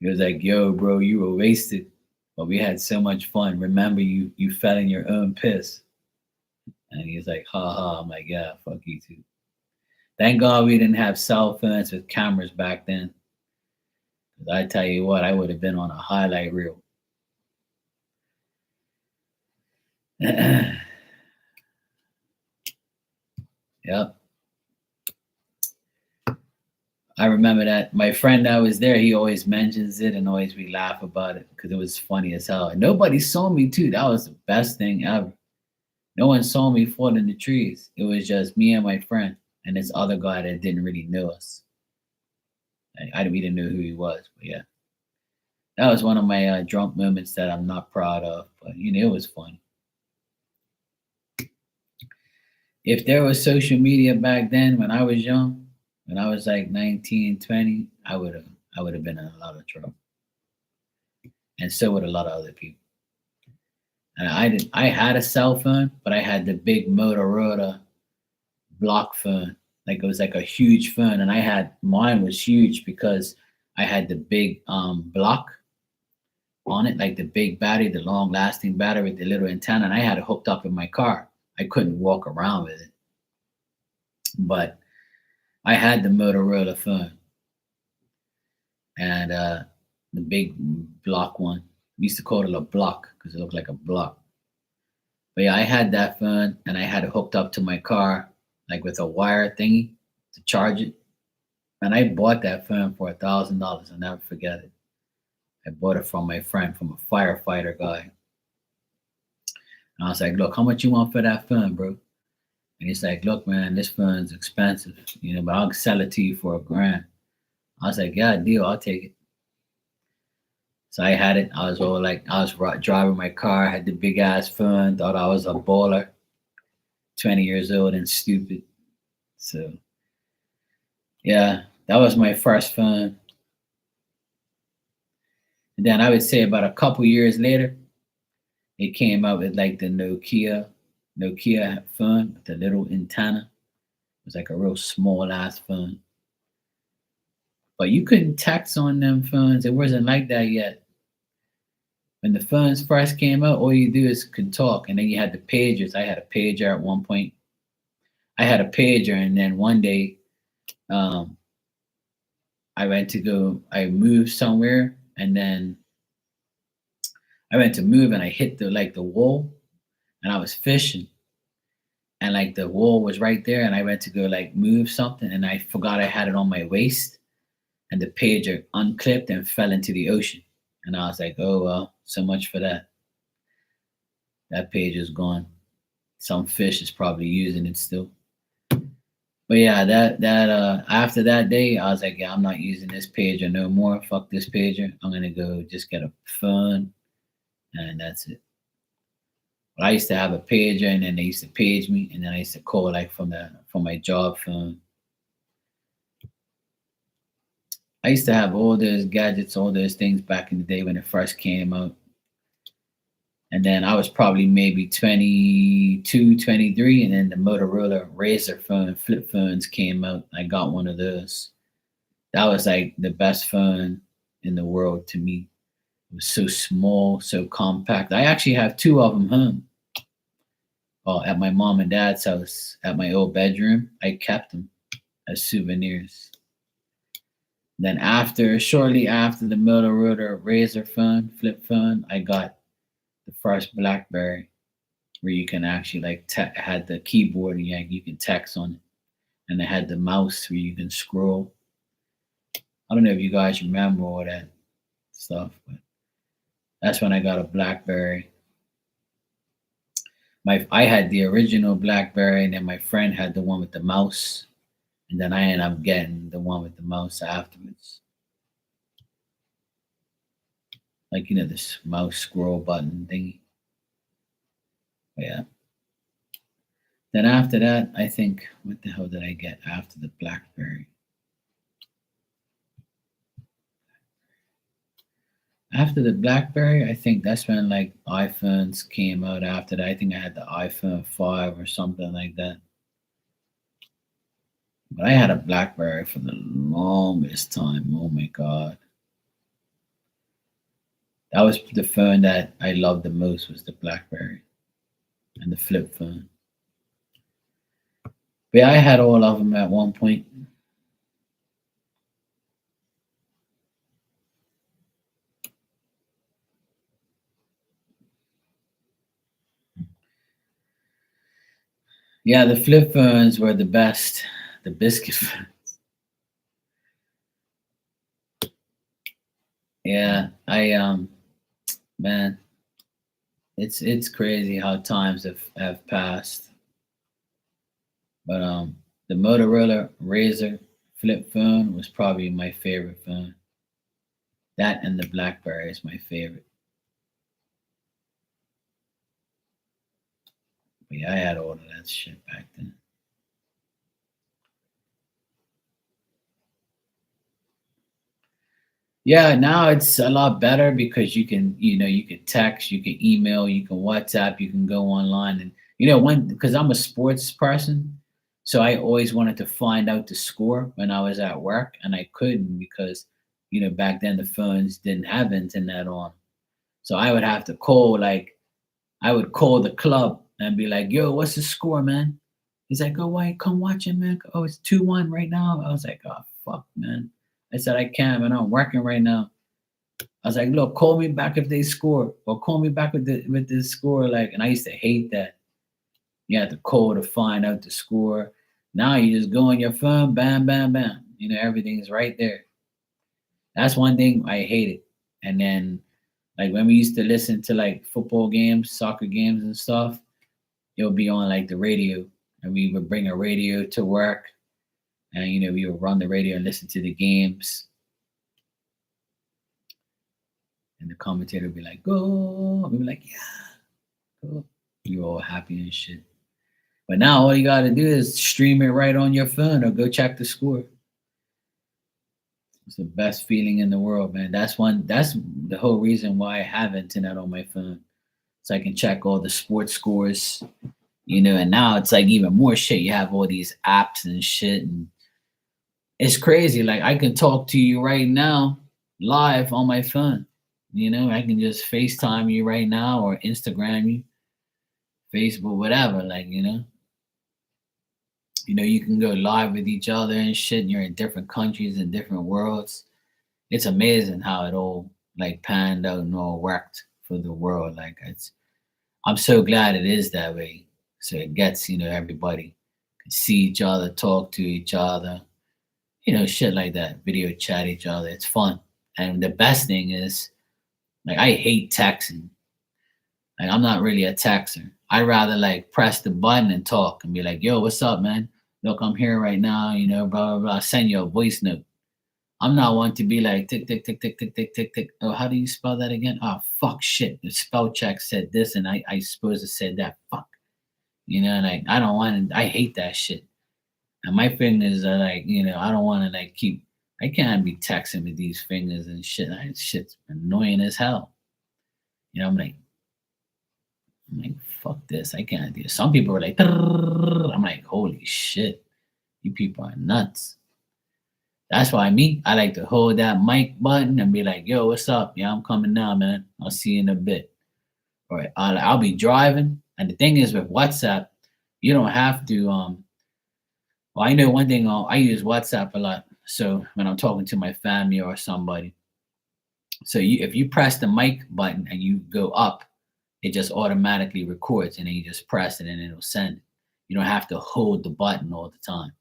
He was like, "Yo, bro, you were wasted, but we had so much fun. Remember, you fell in your own piss." And he's like, "Ha ha." I'm like, "Yeah, fuck you too." Thank God we didn't have cell phones with cameras back then. 'Cause I tell you what, I would have been on a highlight reel. Yep. I remember that my friend that was there, he always mentions it and always we laugh about it because it was funny as hell. And nobody saw me too. That was the best thing ever. No one saw me fall in the trees. It was just me and my friend and this other guy that didn't really know us. We didn't know who he was, but yeah, that was one of my drunk moments that I'm not proud of. But it was fun. If there was social media back then when I was young, when I was like 19, 20, I would have been in a lot of trouble, and so would a lot of other people. And I had a cell phone, but I had the big Motorola block phone. Like it was like a huge phone, and mine was huge because I had the big block on it, like the big battery, the long lasting battery with the little antenna, and I had it hooked up in my car. I couldn't walk around with it, but I had the Motorola phone and the big block one. We used to call it a block because it looked like a block. But yeah, I had that phone and I had it hooked up to my car, like with a wire thingy to charge it. And I bought that phone for $1,000. I'll never forget it. I bought it from my friend, from a firefighter guy. And I was like, look, how much you want for that phone, bro? And he's like, look, man, this phone's expensive, but I'll sell it to you for $1,000. I was like, yeah, deal, I'll take it. So I had it. I was all like, I was driving my car, had the big ass phone, thought I was a baller, 20 years old and stupid. So yeah, that was my first phone. And then I would say about a couple years later, it came out with like the Nokia phone with the little antenna. It was like a real small ass phone. But you couldn't text on them phones. It wasn't like that yet. When the phones first came out, all you do is could talk, and then you had the pagers. I had a pager at one point. I had a pager, and then one day, um, I moved somewhere, and then I went to move and I hit the wall, and I was fishing, and like the wall was right there, and I went to go like move something, and I forgot I had it on my waist, and the pager unclipped and fell into the ocean. And I was like, oh well, so much for that. That page is gone. Some fish is probably using it still. But yeah, that after that day, I was like, yeah, I'm not using this pager no more. Fuck this pager. I'm gonna go just get a phone, and that's it. But I used to have a pager, and then they used to page me, and then I used to call like from my job phone. I used to have all those gadgets, all those things back in the day when it first came out. And then I was probably maybe 22, 23, and then the Motorola Razr phone, flip phones came out. I got one of those. That was like the best phone in the world to me. It was so small, so compact. I actually have two of them home. Well, at my mom and dad's house, at my old bedroom, I kept them as souvenirs. Then shortly after the Motorola Razr phone, flip phone, I got the first BlackBerry, where you can actually like had the keyboard and you can text on it, and it had the mouse where you can scroll. I don't know if you guys remember all that stuff, but that's when I got a BlackBerry. I had the original BlackBerry, and then my friend had the one with the mouse, and then I ended up getting the one with the mouse afterwards. Like this mouse scroll button thingy. But yeah. Then after that, I think what the hell did I get after the BlackBerry? After the BlackBerry, I think that's when like iPhones came out after that. I think I had the iPhone 5 or something like that. But I had a BlackBerry for the longest time. Oh my god. That was the phone that I loved the most, was the BlackBerry and the flip phone. But yeah, I had all of them at one point. Yeah, the flip phones were the best. The biscuit phone. Yeah, man, it's crazy how times have passed. But the Motorola Razr flip phone was probably my favorite phone. That and the BlackBerry is my favorite. But yeah, I had all of that shit back then. Yeah, now it's a lot better because you can text, you can email, you can WhatsApp, you can go online, and when because I'm a sports person, so I always wanted to find out the score when I was at work, and I couldn't because back then the phones didn't have internet on, so I would have to call I would call the club and be like, "Yo, what's the score, man?" He's like, "Oh, why come watch it, man? Oh, it's 2-1 right now." I was like, "Oh, fuck, man." I said, "I can't, man. I'm working right now." I was like, "Look, call me back if they score, or call me back with the score." Like, and I used to hate that. You had to call to find out the score. Now you just go on your phone, bam, bam, bam. Everything's right there. That's one thing I hated. And then, like when we used to listen to like football games, soccer games, and stuff, it would be on like the radio, and we would bring a radio to work, and we would run the radio and listen to the games, and the commentator would be like, "Go," we were like, "Yeah, go." You all happy and shit. But now all you gotta do is stream it right on your phone or go check the score. It's the best feeling in the world, man. That's the whole reason why I have internet on my phone. So I can check all the sports scores, and now it's like even more shit. You have all these apps and shit, and it's crazy. Like I can talk to you right now live on my phone. I can just FaceTime you right now or Instagram you, Facebook, whatever. Like, you can go live with each other and shit, and you're in different countries and different worlds. It's amazing how it all like panned out and all worked for the world. Like I'm so glad it is that way. So it gets, everybody can see each other, talk to each other, shit like that. Video chat each other. It's fun. And the best thing is, like, I hate texting. Like, I'm not really a texter. I'd rather like press the button and talk and be like, yo, what's up, man? Look, I'm here right now, blah, blah, blah. Send you a voice note. I'm not one to be like tick, tick, tick, tick, tick, tick, tick, tick. Oh, how do you spell that again? Oh, fuck shit. The spell check said this and I suppose it said that. Fuck. Like I don't want to, I hate that shit. And my fingers are like, I don't want to like I can't be texting with these fingers and shit. That shit's annoying as hell. I'm like, fuck this. I can't do it. Some people are like, I'm like, holy shit. You people are nuts. That's why I like to hold that mic button and be like, yo, what's up? Yeah, I'm coming now, man. I'll see you in a bit. Or I'll be driving. And the thing is with WhatsApp, you don't have to well, I know one thing, I use WhatsApp a lot. So when I'm talking to my family or somebody. So if you press the mic button and you go up, it just automatically records and then you just press it and it'll send it. You don't have to hold the button all the time.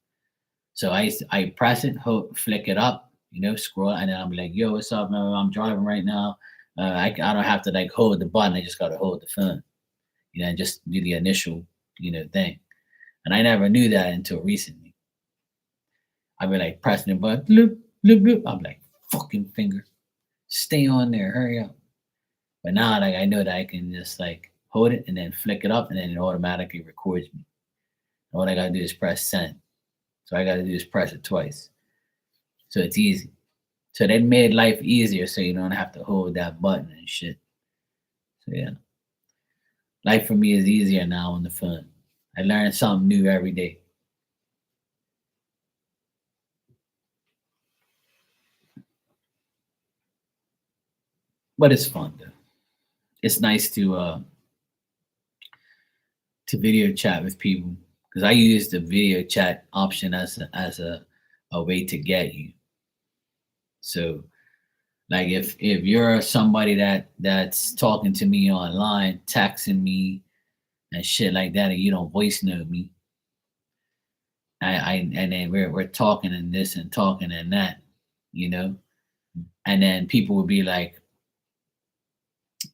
So I press it, flick it up, scroll, and then I'll be like, yo, what's up, man? I'm driving right now. I don't have to like hold the button. I just got to hold the phone, and just do the initial, thing. And I never knew that until recently. I'd be like pressing the button, bloop, bloop, bloop. I'm like, fucking finger, stay on there, hurry up. But now, like, I know that I can just like hold it and then flick it up, and then it automatically records me. And all I gotta do is press send. So I gotta do is press it twice. So it's easy. So they made life easier, so you don't have to hold that button and shit. So yeah, life for me is easier now on the phone. I learn something new every day. But it's fun though. It's nice to video chat with people because I use the video chat option as a way to get you. So like if you're somebody that's talking to me online, texting me and shit like that, and you don't voice note me, I and then we're talking and this and talking and that, you know, and then people will be like,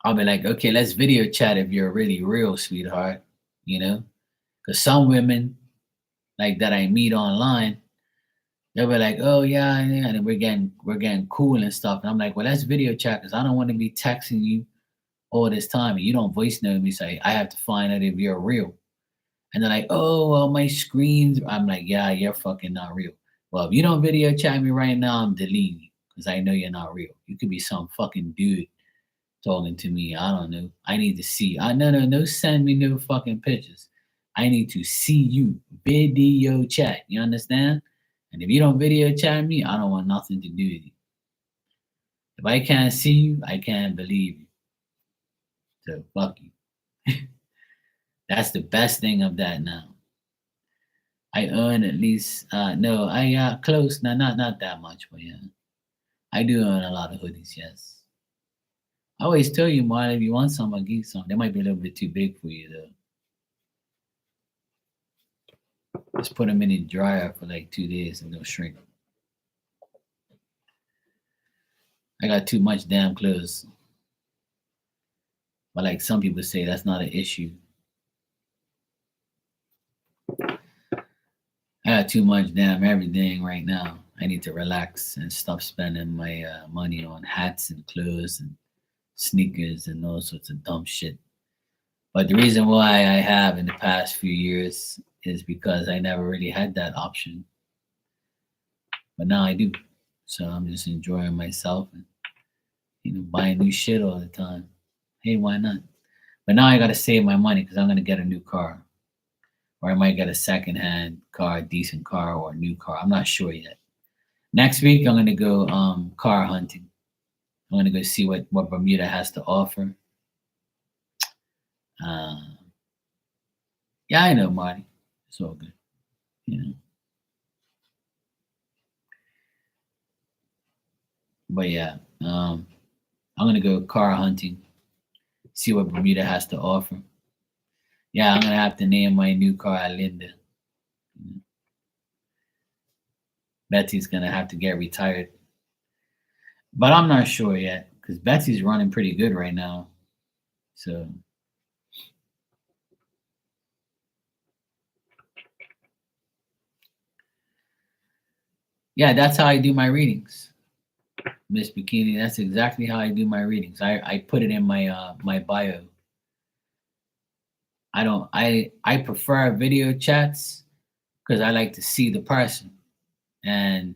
I'll be like, okay, let's video chat if you're really real, sweetheart, because some women like that I meet online, they'll be like, oh yeah, yeah, and we're getting cool and stuff, and I'm like, well, let's video chat because I don't want to be texting you all this time and you don't voice note me, say I have to find out if you're real. And they're like, oh, well, my screens. I'm like, yeah, you're fucking not real. Well, if you don't video chat me right now, I'm deleting you because I know you're not real. You could be some fucking dude talking to me. I don't know. I need to see. No, send me no fucking pictures. I need to see you. Video chat. You understand? And if you don't video chat me, I don't want nothing to do with you. If I can't see you, I can't believe you. So fuck you. That's the best thing of that now. I earn at least no, I close, no, not that much, but yeah. I do earn a lot of hoodies, yes. I always tell you, Marley, if you want some, I'll give you some. They might be a little bit too big for you though. Just put them in the dryer for like 2 days and they'll shrink. I got too much damn clothes. But like some people say, that's not an issue. I got too much damn everything right now. I need to relax and stop spending my money on hats and clothes and sneakers and all sorts of dumb shit. But the reason why I have in the past few years is because I never really had that option. But now I do. So I'm just enjoying myself and buying new shit all the time. Hey, why not? But now I gotta save my money because I'm gonna get a new car. Or I might get a secondhand car, a decent car, or a new car. I'm not sure yet. Next week I'm gonna go car hunting. I'm gonna go see what Bermuda has to offer. Uh, yeah, I know, Marty. It's all good. You know. But yeah, I'm gonna go car hunting see what Bermuda has to offer. Yeah, I'm gonna have to name my new car Linda. Betsy's gonna have to get retired, but I'm not sure yet because Betsy's running pretty good right now. So yeah, that's how I do my readings, Miss Bikini. That's exactly how I do my readings. I put it in my bio. I don't I prefer video chats because I like to see the person. And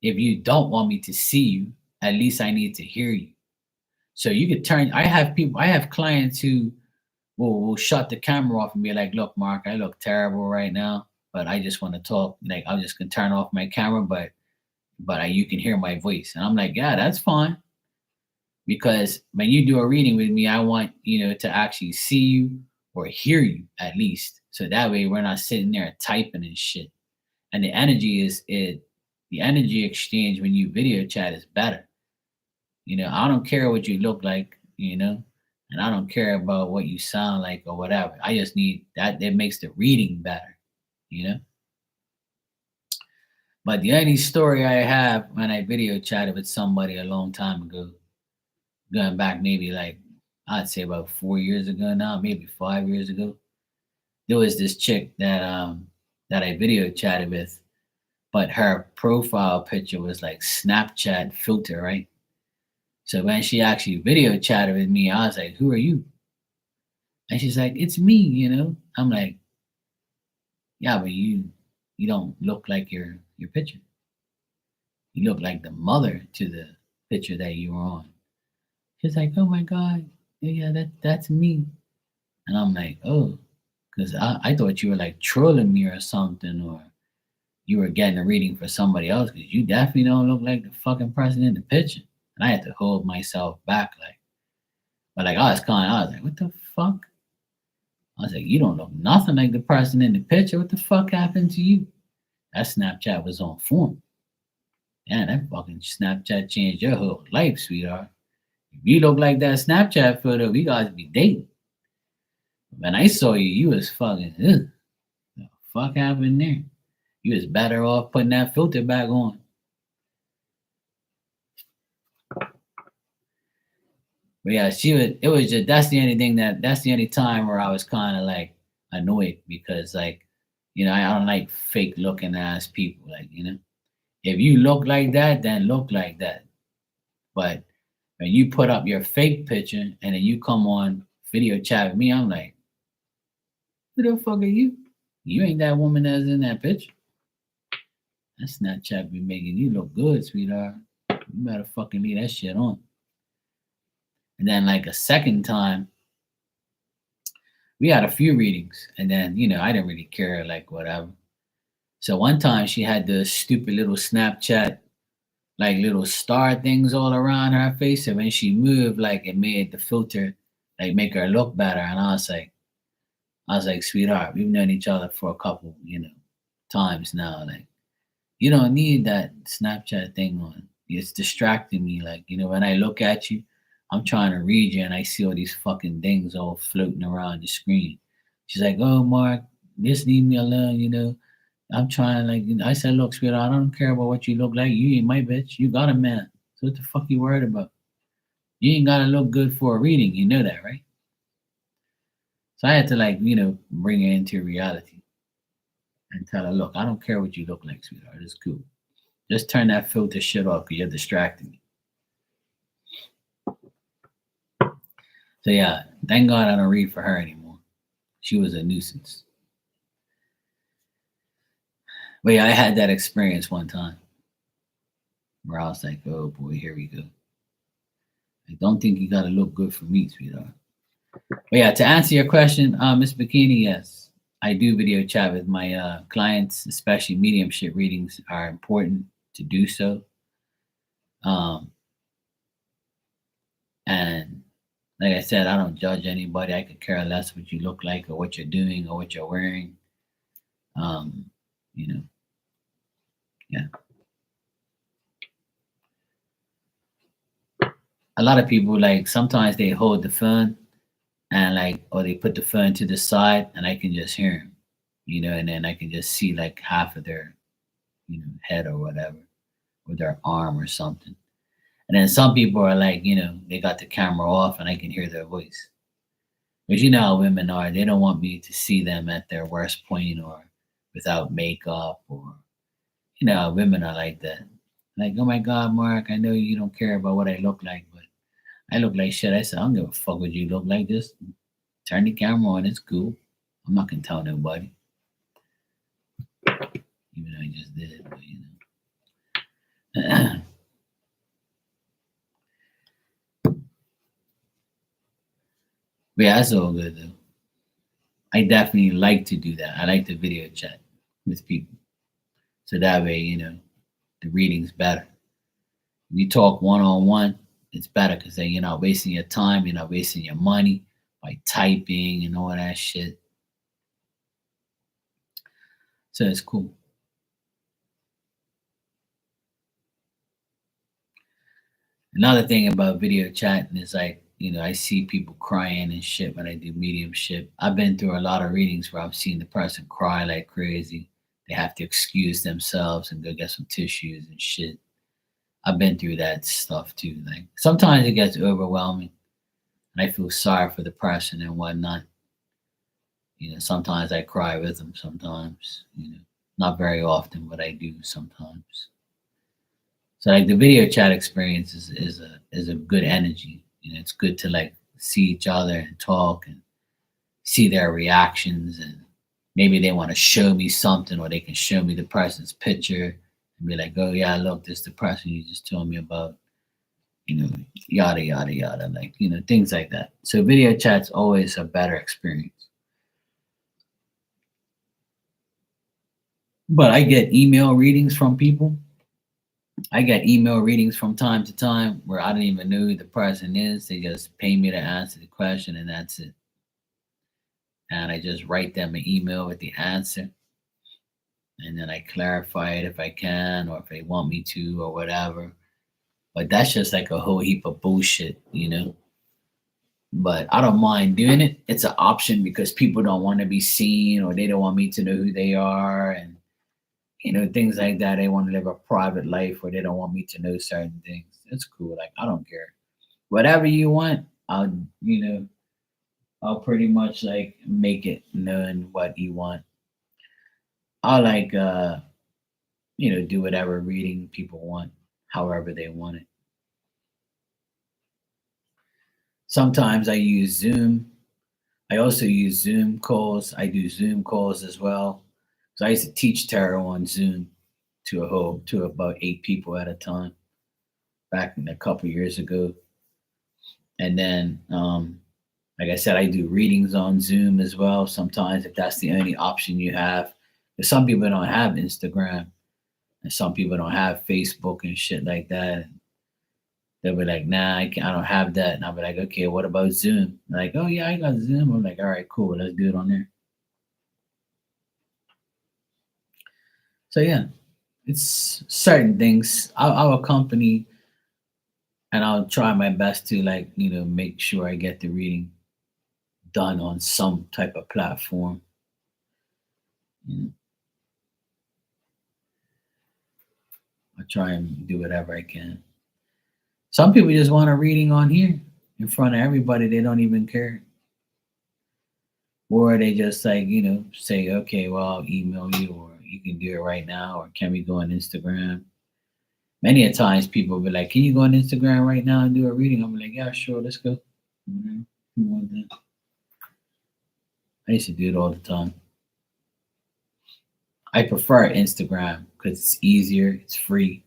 if you don't want me to see you, at least I need to hear you. So you could turn. I have clients who will shut the camera off and be like, "Look, Mark, I look terrible right now, but I just want to talk. Like I'm just gonna turn off my camera, but you can hear my voice." And I'm like, "Yeah, that's fine." Because when you do a reading with me, I want to actually see you or hear you at least, so that way we're not sitting there typing and shit. And the energy exchange when you video chat is better. I don't care what you look like, and I don't care about what you sound like or whatever. I just need that. It makes the reading better, you know. But the only story I have when I video chatted with somebody a long time ago, going back maybe like I'd say about 4 years ago now, maybe 5 years ago, there was this chick that I video chatted with, but her profile picture was like Snapchat filter, right? So when she actually video chatted with me, I was like, "Who are you?" And she's like, "It's me." I'm like, "Yeah, but you don't look like your picture. You look like the mother to the picture that you were on." She's like, "Oh my god, yeah, that's me." And I'm like, "Oh," because I thought you were like trolling me or something, or you were getting a reading for somebody else because you definitely don't look like the fucking person in the picture. And I had to hold myself back, but like I was like, "What the fuck?" I was like, "You don't look nothing like the person in the picture. What the fuck happened to you?" That Snapchat was on form. Yeah, that fucking Snapchat changed your whole life, sweetheart. If you look like that Snapchat photo, we got to be dating. When I saw you, you was fucking, ugh. The fuck happened there? You was better off putting that filter back on. But yeah, it was just, that's the only time where I was kind of like annoyed because like, I don't like fake looking ass people. Like, if you look like that, then look like that. But when you put up your fake picture and then you come on video chat with me, I'm like, who the fuck are you? You ain't that woman that's in that picture. That Snapchat be making you look good, sweetheart. You better fucking leave that shit on. And then like a second time, we had a few readings, and then I didn't really care, like whatever. So one time she had the stupid little Snapchat, like little star things all around her face, and when she moved, like it made the filter like make her look better. And I was like, sweetheart, we've known each other for a couple, times now. Like, you don't need that Snapchat thing on. It's distracting me. Like, when I look at you, I'm trying to read you and I see all these fucking things all floating around the screen. She's like, "Oh, Mark, just leave me alone. I'm trying, like, I said, look, sweetheart, I don't care about what you look like. You ain't my bitch. You got a man. So what the fuck you worried about? You ain't gotta look good for a reading. You know that, right?" So I had to, like, bring her into reality and tell her, "Look, I don't care what you look like, sweetheart. It's cool. Just turn that filter shit off because you're distracting me." So yeah, thank God I don't read for her anymore. She was a nuisance. But yeah, I had that experience one time where I was like, "Oh boy, here we go. I don't think you gotta look good for me, sweetheart." But yeah, to answer your question, Miss Bikini, yes, I do video chat with my clients, especially mediumship readings are important to do so. Um, and like I said, I don't judge anybody. I could care less what you look like or what you're doing or what you're wearing. Um, you know, yeah. A lot of people like sometimes they hold the phone and like, or they put the phone to the side, and I can just hear them, and then I can just see like half of their, head or whatever, or their arm or something. And then some people are like, they got the camera off, and I can hear their voice. But you know how women are; they don't want me to see them at their worst point or without makeup, or how women are like that. Like, oh my God, Mark, I know you don't care about what I look like, but I look like shit. I said, I don't give a fuck what you look like. Just turn the camera on. It's cool. I'm not gonna tell nobody, even though I just did. But but yeah, that's all good though. I definitely like to do that. I like to video chat with people, so that way, the reading's better. If you talk one on one, it's better because then you're not wasting your time. You're not wasting your money by typing and all that shit. So it's cool. Another thing about video chatting is like, I see people crying and shit when I do mediumship. I've been through a lot of readings where I've seen the person cry like crazy. They have to excuse themselves and go get some tissues and shit. I've been through that stuff too. Like sometimes it gets overwhelming and I feel sorry for the person and whatnot. Sometimes I cry with them sometimes, not very often, but I do sometimes. So like the video chat experience is a good energy. It's good to like see each other and talk and see their reactions, and maybe they want to show me something, or they can show me the person's picture and be like, oh yeah, look, this is the person you just told me about, yada yada yada, like things like that. So video chat's always a better experience. But I get email readings from people. I get email readings from time to time where I don't even know who the person is. They just pay me to answer the question, and that's it. And I just write them an email with the answer, and then I clarify it if I can, or if they want me to, or whatever. But that's just like a whole heap of bullshit. But I don't mind doing it. It's an option because people don't want to be seen, or they don't want me to know who they are, and things like that. They want to live a private life, or they don't want me to know certain things. It's cool. Like, I don't care. Whatever you want, you know, I'll pretty much like make it known what you want. I'll like, do whatever reading people want, however they want it. Sometimes I use Zoom. I also use Zoom calls. I do Zoom calls as well. So I used to teach tarot on Zoom to about 8 people at a time back in a couple years ago. And then, like I said, I do readings on Zoom as well. Sometimes, if that's the only option you have, because some people don't have Instagram, and some people don't have Facebook and shit like that. They'll be like, "Nah, I don't have that." And I'll be like, "Okay, what about Zoom?" They're like, "Oh yeah, I got Zoom." I'm like, "All right, cool, let's do it on there." So yeah, it's certain things. I'll accompany, and I'll try my best to like make sure I get the reading done on some type of platform. You know, I try and do whatever I can. Some people just want a reading on here in front of everybody. They don't even care, or they just like say, "Okay, well, I'll email you, or you can do it right now, or can we go on Instagram?" Many a times people be like, "Can you go on Instagram right now and do a reading?" I'm like, "Yeah, sure, let's go." You want that? I used to do it all the time. I prefer Instagram because it's easier, it's free.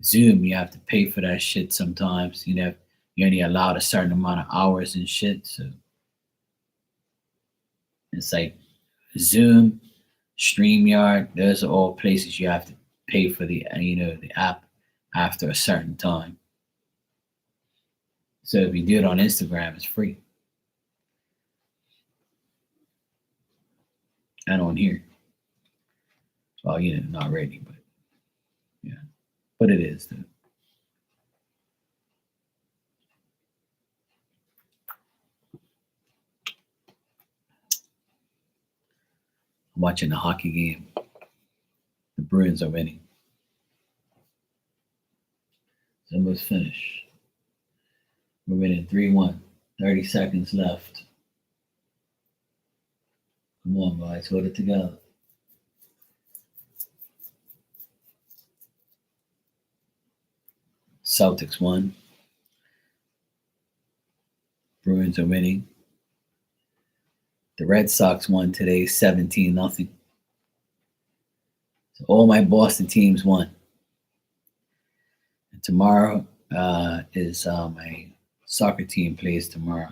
Zoom, you have to pay for that shit sometimes. You're only allowed a certain amount of hours and shit. So it's like Zoom, StreamYard, those are all places you have to pay for the app after a certain time. So if you do it on Instagram, it's free. And on here. Well, not ready, but yeah. But it is though. I'm watching the hockey game. The Bruins are winning. It's almost finished. We're winning 3-1. 30 seconds left. Come on, guys. Hold it together. Celtics won. Bruins are winning. The Red Sox won today 17-0. So all my Boston teams won. And tomorrow is my soccer team plays tomorrow.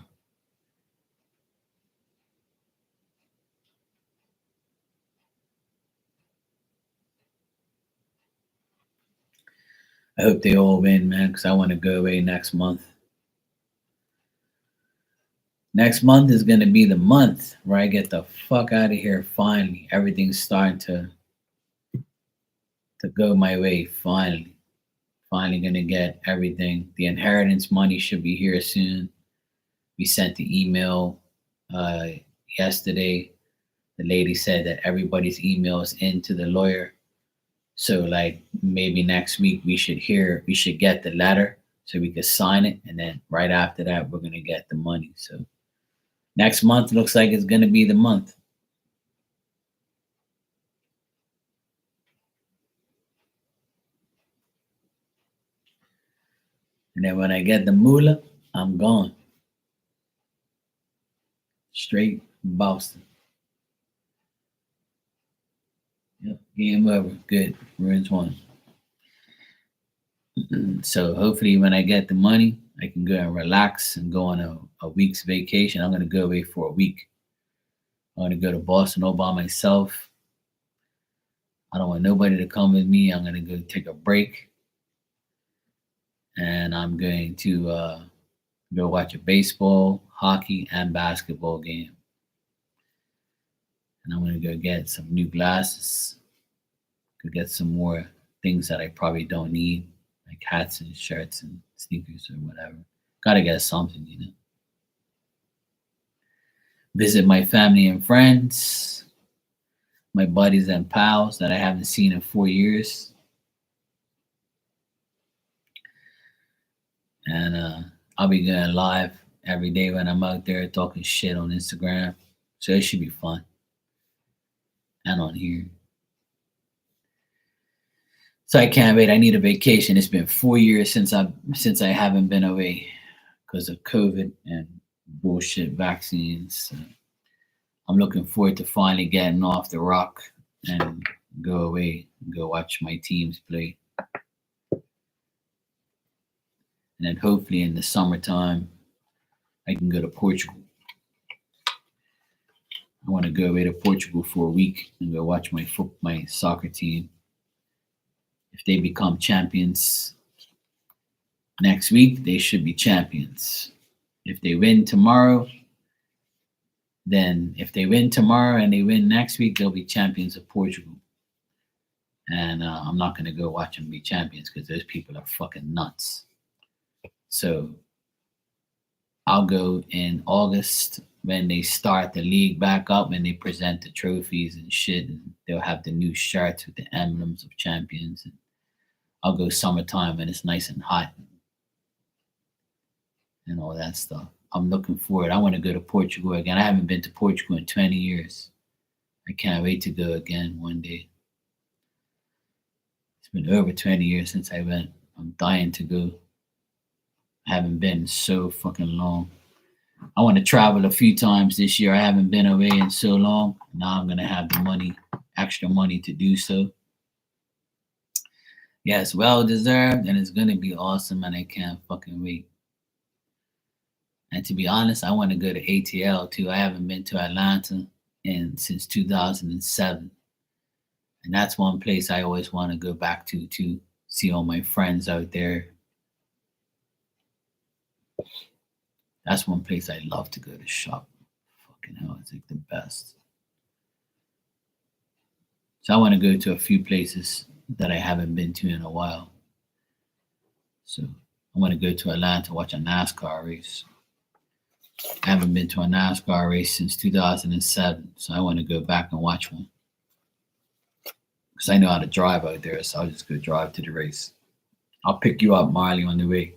I hope they all win, man, because I want to go away next month. Next month is going to be the month where I get the fuck out of here finally. Everything's starting to go my way finally. Finally going to get everything. The inheritance money should be here soon. We sent the email yesterday. The lady said that everybody's email is into the lawyer. So like maybe next week we should get the letter so we could sign it. And then right after that, we're going to get the money. So next month looks like it's going to be the month. And then when I get the moolah, I'm gone. Straight Boston. Yep, game over. Good. Bruins won. So hopefully when I get the money, I can go and relax and go on a week's vacation. I'm going to go away for a week. I'm going to go to Boston all by myself. I don't want nobody to come with me. I'm going to go take a break. And I'm going to go watch a baseball, hockey, and basketball game. And I'm going to go get some new glasses. Go get some more things that I probably don't need, like hats and shirts and sneakers or whatever. Gotta get something, you know. Visit my family and friends, my buddies and pals that I haven't seen in 4 years. And I'll be going live every day when I'm out there talking shit on Instagram. So it should be fun. And on here. So I can't wait. I need a vacation. It's been 4 years since I haven't been away because of COVID and bullshit vaccines. So I'm looking forward to finally getting off the rock and go away and go watch my teams play. And then hopefully in the summertime, I can go to Portugal. I want to go away to Portugal for a week and go watch my soccer team. If they become champions next week, they should be champions. If they win tomorrow, and they win next week, they'll be champions of Portugal. And I'm not going to go watch them be champions because those people are fucking nuts. So I'll go in August when they start the league back up, when they present the trophies and shit, and they'll have the new shirts with the emblems of champions. And I'll go summertime when it's nice and hot and all that stuff. I'm looking forward. I want to go to Portugal again. I haven't been to Portugal in 20 years. I can't wait to go again one day. It's been over 20 years since I went. I'm dying to go. I haven't been so fucking long. I want to travel a few times this year. I haven't been away in so long. Now I'm going to have the money, extra money to do so. Yes, well deserved, and it's going to be awesome, and I can't fucking wait. And to be honest, I want to go to ATL too. I haven't been to Atlanta since 2007. And that's one place I always want to go back to see all my friends out there. That's one place I love to go to shop. Fucking hell, it's like the best. So I want to go to a few places that I haven't been to in a while. So I want to go to Atlanta, watch a NASCAR race. I haven't been to a NASCAR race since 2007, so I want to go back and watch one. because I know how to drive out there, so I'll just go drive to the race. I'll pick you up, Marley, on the way.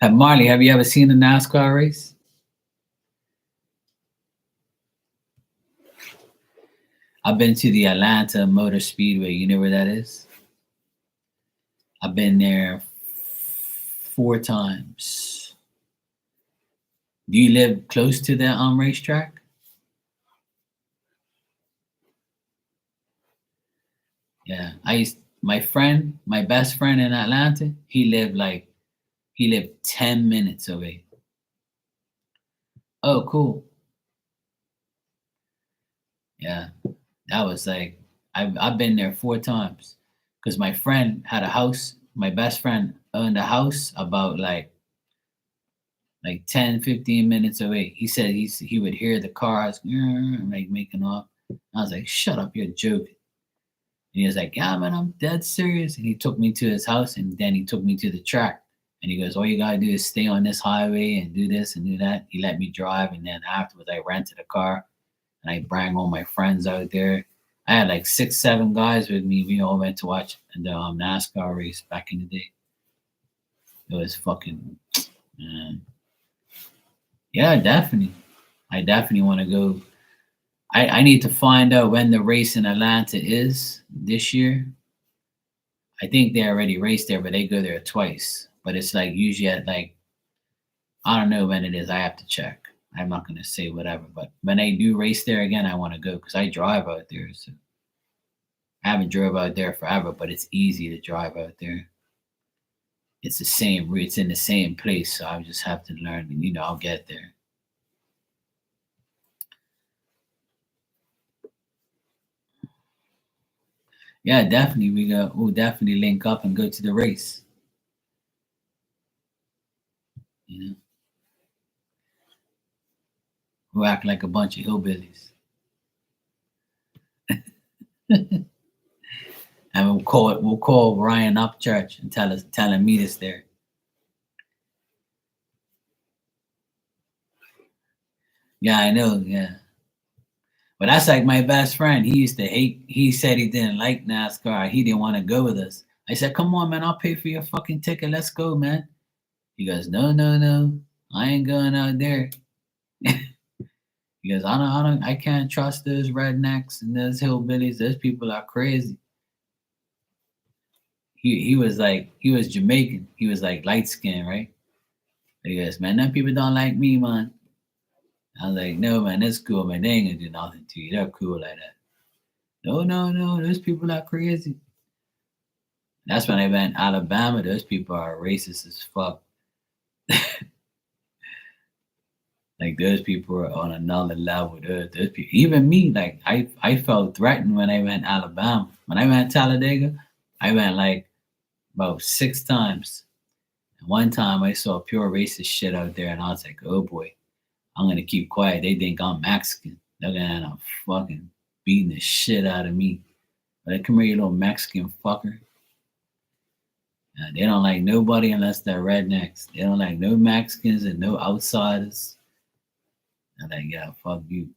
Marley, have you ever seen a NASCAR race? I've been to the Atlanta Motor Speedway. You know where that is? I've been there 4 times. Do you live close to that racetrack? Yeah, my best friend in Atlanta, he lived 10 minutes away. Oh, cool. Yeah, that was like, I've been there 4 times because my friend had a house. My best friend owned a house about like 10, 15 minutes away. He said he would hear the cars like making off. I was like, shut up, you're joking. And he was like, yeah, man, I'm dead serious. And he took me to his house, and then he took me to the track. And he goes, all you gotta do is stay on this highway and do this and do that. He let me drive, and then afterwards I rented a car and I brought all my friends out there. I had like 6, 7 guys with me. We all went to watch the NASCAR race back in the day. It was fucking, man. Yeah, definitely. I definitely want to go. I need to find out when the race in Atlanta is this year. I think they already raced there, but they go there twice. But it's like usually at like, I don't know when it is. I have to check. I'm not gonna say whatever. But when they do race there again, I want to go because I drive out there. So I haven't drove out there forever, but it's easy to drive out there. It's the same. It's in the same place, so I just have to learn. And I'll get there. Yeah, definitely. We'll definitely link up and go to the race. You know, we'll act like a bunch of hillbillies, and we'll call Ryan Upchurch and tell him meet us there. Yeah, I know. Yeah, but that's like my best friend. He used to hate. He said he didn't like NASCAR. He didn't want to go with us. I said, "Come on, man. I'll pay for your fucking ticket. Let's go, man." He goes, "No, no, no. I ain't going out there." He goes, I can't trust those rednecks and those hillbillies. Those people are crazy. He was Jamaican. He was like light skinned, right? But he goes, man, them people don't like me, man. I was like, no, man, that's cool, man. They ain't gonna do nothing to you. They're cool like that. No, no, no, those people are crazy. That's when I went Alabama. Those people are racist as fuck. Like those people are on another level. Those people, even me, like I felt threatened when I went Alabama. When I went Talladega, I went like about 6 times. And one time I saw pure racist shit out there, and I was like, oh boy, I'm gonna keep quiet. They think I'm Mexican. They're gonna end up fucking beating the shit out of me. But like, come here, you little Mexican fucker. They don't like nobody unless they're rednecks. They don't like no Mexicans and no outsiders. I'm like, yeah, fuck you.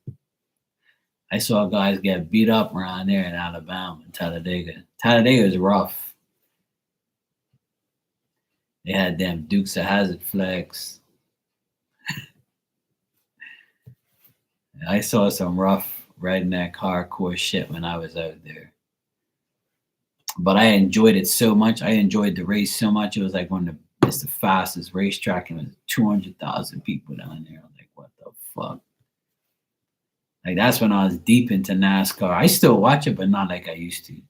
I saw guys get beat up around there in Alabama and Talladega. Talladega is rough. They had them Dukes of Hazzard flags. I saw some rough redneck hardcore shit when I was out there. But I enjoyed it so much. I enjoyed the race so much. It was like it's the fastest racetrack, and it was 200,000 people down there. I'm like, what the fuck? Like that's when I was deep into NASCAR. I still watch it, but not like I used to.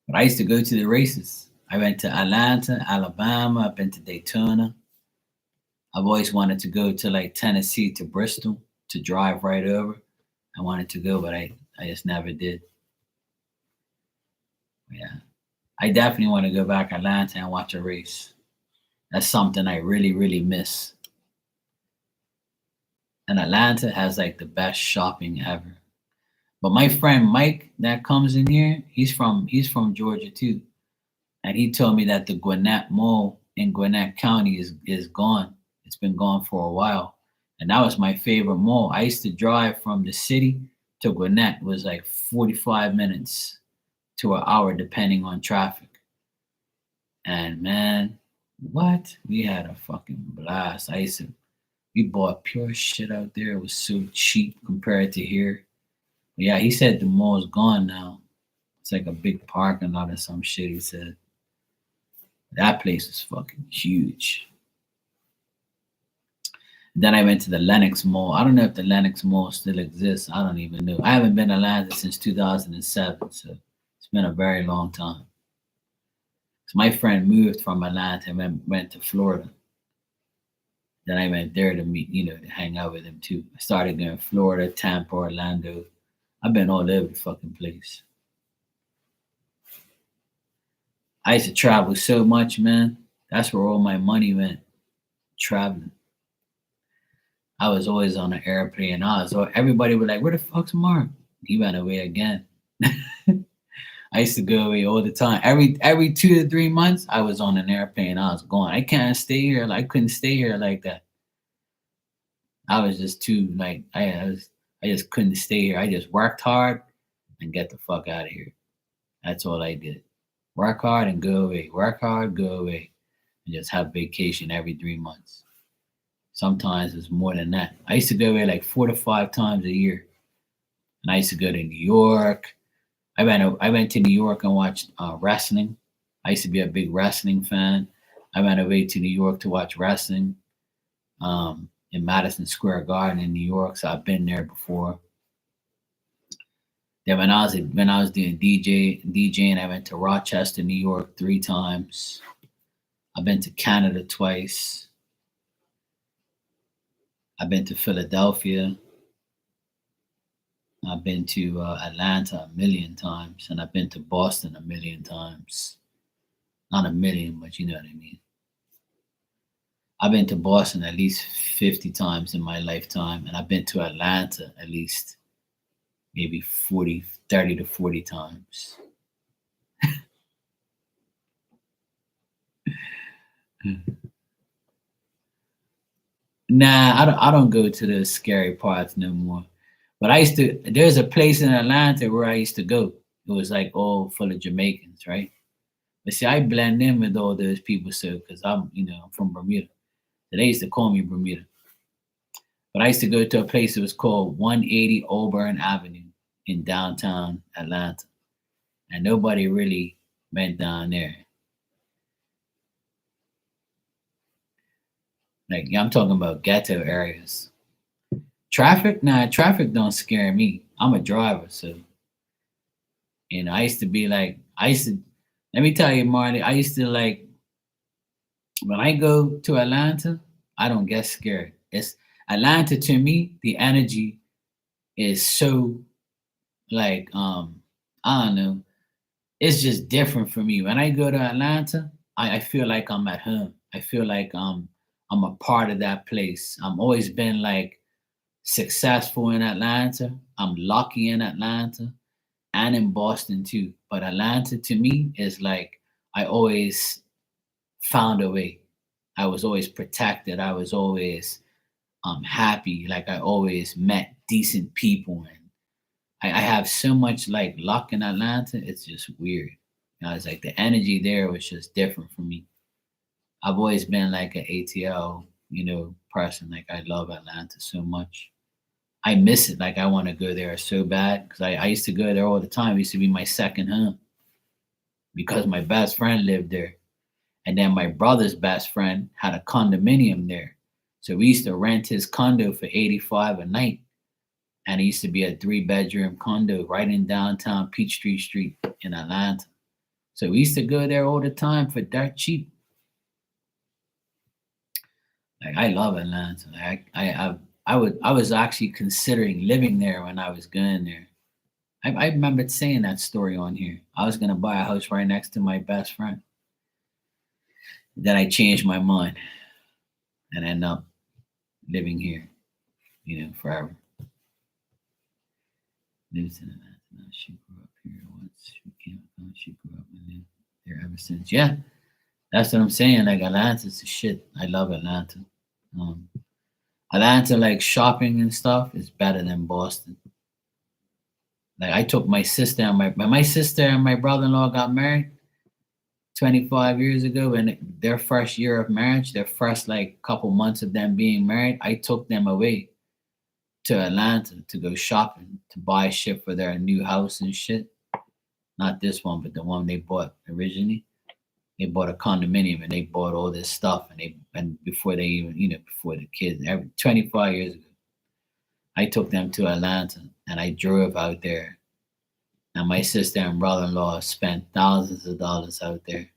But I used to go to the races. I went to Atlanta, Alabama. I've been to Daytona. I've always wanted to go to like Tennessee to Bristol to drive right over. I wanted to go, but I just never did. Yeah. I definitely want to go back to Atlanta and watch a race. That's something I really, really miss. And Atlanta has like the best shopping ever. But my friend Mike that comes in here, he's from Georgia too. And he told me that the Gwinnett Mall in Gwinnett County is gone. It's been gone for a while. And that was my favorite mall. I used to drive from the city to Gwinnett was like 45 minutes to an hour, depending on traffic. And man, what? We had a fucking blast. We bought pure shit out there. It was so cheap compared to here. But yeah, he said the mall's gone now. It's like a big parking lot or some shit. He said that place is fucking huge. Then I went to the Lenox Mall. I don't know if the Lenox Mall still exists. I don't even know. I haven't been to Atlanta since 2007, so it's been a very long time. So my friend moved from Atlanta and went to Florida. Then I went there to meet, to hang out with him too. I started going Florida, Tampa, Orlando. I've been all over the fucking place. I used to travel so much, man. That's where all my money went, traveling. I was always on an airplane. Everybody was like, "Where the fuck's Mark?" He went away again. I used to go away all the time. Every 2 to 3 months, I was on an airplane. I was going. I can't stay here. I couldn't stay here like that. I was just too like I just couldn't stay here. I just worked hard and get the fuck out of here. That's all I did. Work hard and go away. Work hard, go away, and just have vacation every 3 months. Sometimes it's more than that. I used to go away like 4 to 5 times a year, and I used to go to New York. I went to New York and watched wrestling. I used to be a big wrestling fan. I went away to New York to watch wrestling in Madison Square Garden in New York. So I've been there before. Then when I was doing DJing, I went to Rochester, New York 3 times. I've been to Canada twice. I've been to Philadelphia. I've been to Atlanta a million times, and I've been to Boston a million times. Not a million, but you know what I mean. I've been to Boston at least 50 times in my lifetime, and I've been to Atlanta at least maybe 30 to 40 times. Nah, I don't go to the scary parts no more. But there's a place in Atlanta where I used to go. It was like all full of Jamaicans, right? But see, I blend in with all those people, so because I'm from Bermuda. So they used to call me Bermuda. But I used to go to a place that was called 180 Auburn Avenue in downtown Atlanta. And nobody really went down there. Like, I'm talking about ghetto areas. Traffic? Nah, traffic don't scare me. I'm a driver, so I used to be like, let me tell you, Marley, I used to like, when I go to Atlanta, I don't get scared. It's Atlanta to me, the energy is so like, I don't know, it's just different for me. When I go to Atlanta, I feel like I'm at home. I feel like I'm a part of that place. I'm always been like successful in Atlanta. I'm lucky in Atlanta and in Boston too. But Atlanta to me is like I always found a way. I was always protected. I was always happy. Like I always met decent people, and I have so much like luck in Atlanta. It's just weird. It's like the energy there was just different for me. I've always been like an ATL, person. Like I love Atlanta so much. I miss it. Like I want to go there so bad because I used to go there all the time. It used to be my second home because my best friend lived there. And then my brother's best friend had a condominium there. So we used to rent his condo for 85 a night. And it used to be a 3-bedroom condo right in downtown Peachtree Street in Atlanta. So we used to go there all the time for dirt cheap. Like I love Atlanta. Like, I was actually considering living there when I was going there. I remember saying that story on here. I was gonna buy a house right next to my best friend. Then I changed my mind and end up living here, forever. Lives in Atlanta. Now she grew up here once. She came out. She grew up and lived there ever since. Yeah, that's what I'm saying. Like Atlanta's the shit. I love Atlanta. Atlanta, like shopping and stuff, is better than Boston. Like I took my sister and my sister and my brother-in-law got married 25 years ago, and their first year of marriage, their first like couple months of them being married, I took them away to Atlanta to go shopping to buy shit for their new house and shit. Not this one, but the one they bought originally. They bought a condominium and they bought all this stuff, and before they even before the kids, 25 years ago, I took them to Atlanta and I drove out there. And my sister and brother-in-law spent thousands of dollars out there,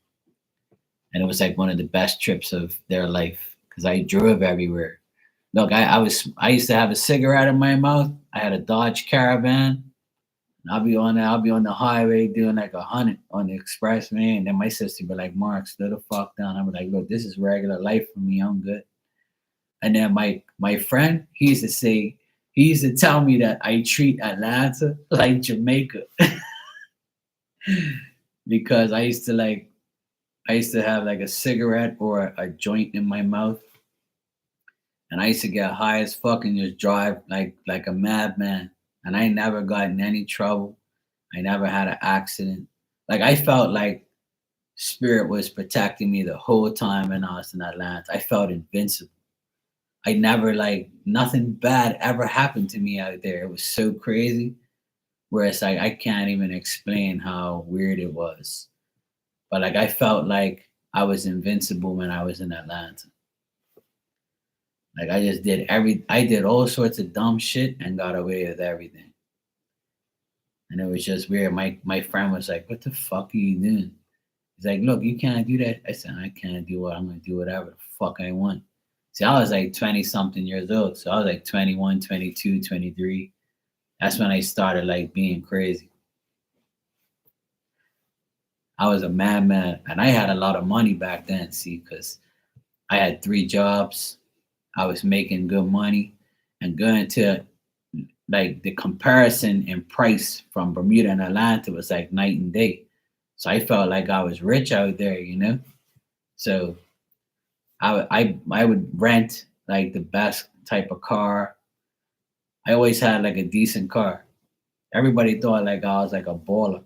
and it was like one of the best trips of their life because I drove everywhere. Look, I used to have a cigarette in my mouth. I had a Dodge Caravan. I'll be on the highway doing like 100 on the expressway, and then my sister be like, "Mark, slow the fuck down." I'm like, "Look, this is regular life for me. I'm good." And then my friend, he used to tell me that I treat Atlanta like Jamaica because I used to have like a cigarette or a joint in my mouth, and I used to get high as fuck and just drive like a madman. And I never got in any trouble. I never had an accident. Like I felt like spirit was protecting me the whole time when I was in Atlanta. I felt invincible. I never like nothing bad ever happened to me out there. It was so crazy. Where it's like I can't even explain how weird it was. But like I felt like I was invincible when I was in Atlanta. Like I did all sorts of dumb shit and got away with everything. And it was just weird. My friend was like, "What the fuck are you doing?" He's like, "Look, you can't do that." I said, "I can't do what I'm gonna do whatever the fuck I want." See, I was like 20 something years old. So I was like 21, 22, 23. That's when I started like being crazy. I was a madman and I had a lot of money back then, see, because I had 3 jobs. I was making good money and going to like the comparison in price from Bermuda and Atlanta was like night and day. So I felt like I was rich out there. So I would rent like the best type of car. I always had like a decent car. Everybody thought like I was like a baller.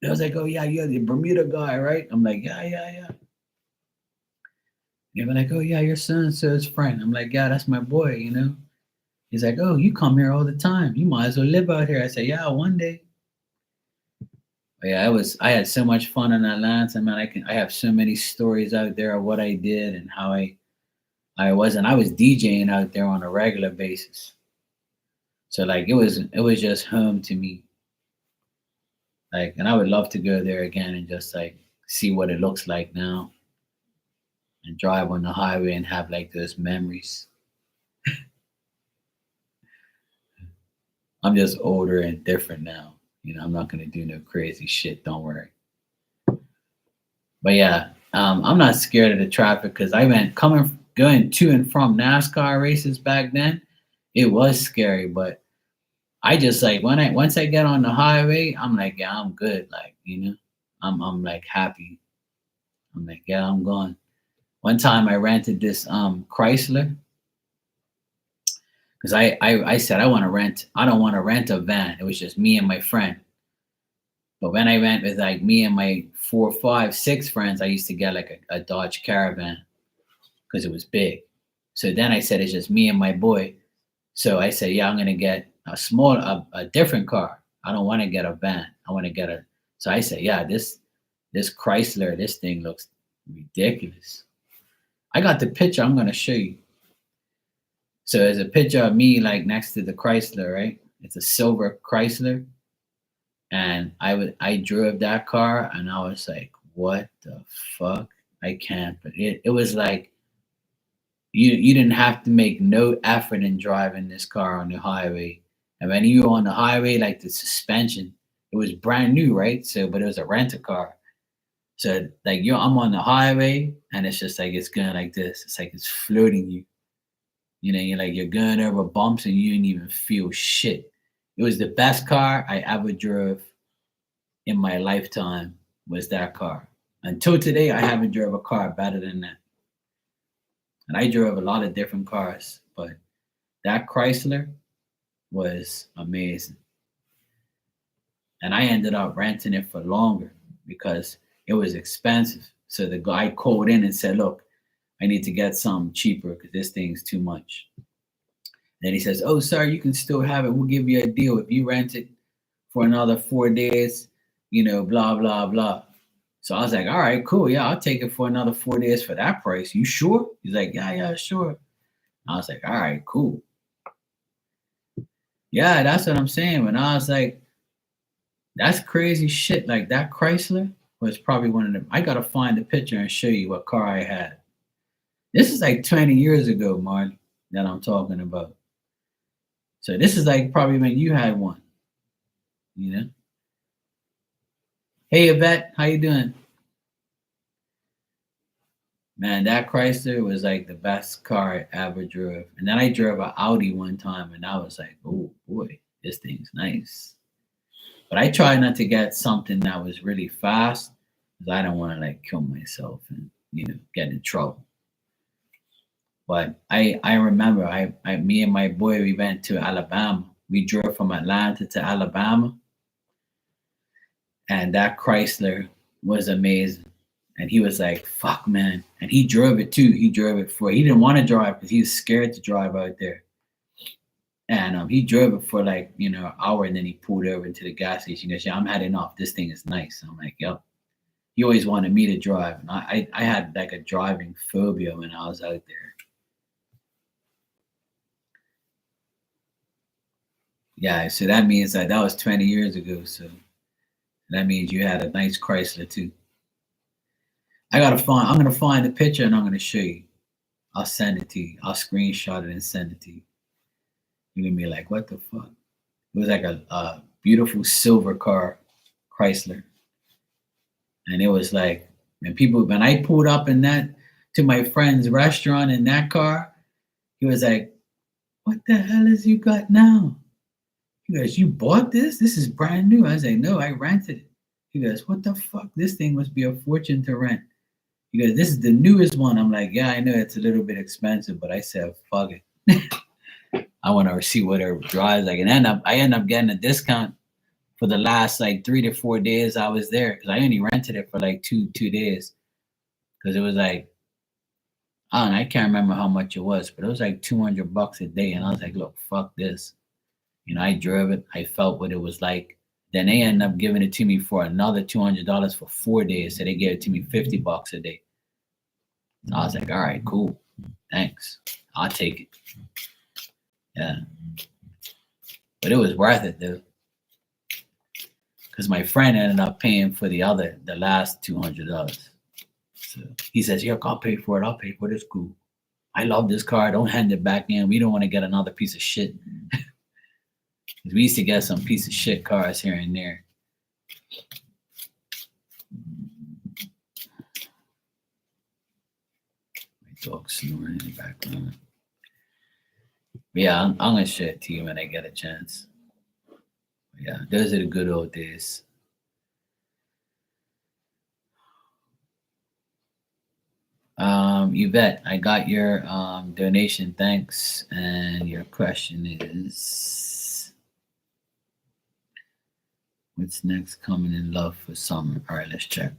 They was like, "Oh yeah, you're the Bermuda guy, right?" I'm like, "Yeah, yeah, yeah." They were like, "Oh yeah, your son says friend." I'm like, "Yeah, that's my boy." He's like, "Oh, you come here all the time. You might as well live out here." I said, "Yeah, one day." But yeah, I had so much fun in Atlanta, man. I have so many stories out there of what I did and how I was, and I was DJing out there on a regular basis. So like it was just home to me. Like, and I would love to go there again and just like see what it looks like now and drive on the highway and have like those memories. I'm just older and different now. I'm not gonna do no crazy shit. Don't worry. But yeah, I'm not scared of the traffic because I went coming going to and from NASCAR races back then. It was scary, but I just like once I get on the highway, I'm like, yeah, I'm good. I'm like happy. I'm like, yeah, I'm going. One time I rented this Chrysler because I said I want to rent. I don't want to rent a van. It was just me and my friend. But when I went with like me and my 4, 5, 6 friends, I used to get like a Dodge Caravan because it was big. So then I said it's just me and my boy. So I said, yeah, I'm gonna get a different car. I don't want to get a van. I want to get a. So I said, yeah, this Chrysler, this thing looks ridiculous. I got the picture. I'm gonna show you. So there's a picture of me like next to the Chrysler, right? It's a silver Chrysler, and I drove that car, and I was like, what the fuck? I can't. But it was like you didn't have to make no effort in driving this car on the highway. And when you were on the highway, like the suspension, it was brand new, right? So, but it was a rental car. So, like I'm on the highway, and it's just like it's going like this. It's like it's floating you. You're like you're going over bumps, and you didn't even feel shit. It was the best car I ever drove in my lifetime. Was that car? Until today, I haven't drove a car better than that. And I drove a lot of different cars, but that Chrysler was amazing. and I ended up renting it for longer because it was expensive. So the guy called in and said, "Look, I need to get something cheaper because this thing's too much." Then he says, "Oh, sir, you can still have it. We'll give you a deal if you rent it for another 4 days, blah, blah, blah." So I was like, "All right, cool. Yeah, I'll take it for another 4 days for that price. You sure?" He's like, "Yeah, yeah, sure." I was like, "All right, cool." Yeah, that's what I'm saying. When I was like, that's crazy shit. Like that Chrysler was probably one of them. I gotta find the picture and show you what car I had. This is like 20 years ago, Marty, that I'm talking about. So this is like probably when you had one, you know? Hey Yvette, how you doing? Man, that Chrysler was like the best car I ever drove. And then I drove an Audi one time and I was like, oh boy, this thing's nice. But I tried not to get something that was really fast because I don't want to like kill myself and get in trouble. But I remember me and my boy, we went to Alabama. We drove from Atlanta to Alabama, and that Chrysler was amazing. And he was like, "Fuck, man!" And he drove it too. He drove it for. He didn't want to drive because he was scared to drive out there. And he drove it for like an hour, and then he pulled over into the gas station. He goes, "Yeah, I'm heading off. This thing is nice." I'm like, "Yep." He always wanted me to drive, and I had like a driving phobia when I was out there. Yeah, so that means that was 20 years ago. So that means you had a nice Chrysler too. I'm gonna find the picture and I'm gonna show you. I'll send it to you. I'll screenshot it and send it to you. You're gonna be like, what the fuck? It was like a beautiful silver car, Chrysler. And it was like when I pulled up in that to my friend's restaurant in that car, he was like, "What the hell is you got now?" He goes, "You bought this? This is brand new." I was like, "No, I rented it." He goes, "What the fuck? This thing must be a fortune to rent." He goes, "This is the newest one." I'm like, "Yeah, I know it's a little bit expensive," but I said, "Fuck it." I want to see what it drives like. And I end up getting a discount for the last like 3 to 4 days I was there because I only rented it for like two days because it was like I don't know, I can't remember how much it was, but it was like $200 a day, and I was like, "Look, fuck this." I drove it. I felt what it was like. Then they ended up giving it to me for another $200 for 4 days. So they gave it to me $50 a day. So I was like, all right, cool. Thanks. I'll take it. Yeah. But it was worth it though. Because my friend ended up paying for the last $200. So he says, "Yeah, I'll pay for it. I'll pay for it. It's cool. I love this car. Don't hand it back in. We don't want to get another piece of shit." We used to get some piece of shit cars here and there. My dog snoring in the background. But yeah, I'm gonna show it to you when I get a chance. But yeah, those are the good old days. Yvette, I got your donation. Thanks. And your question is, what's next coming in love for summer? All right, let's check.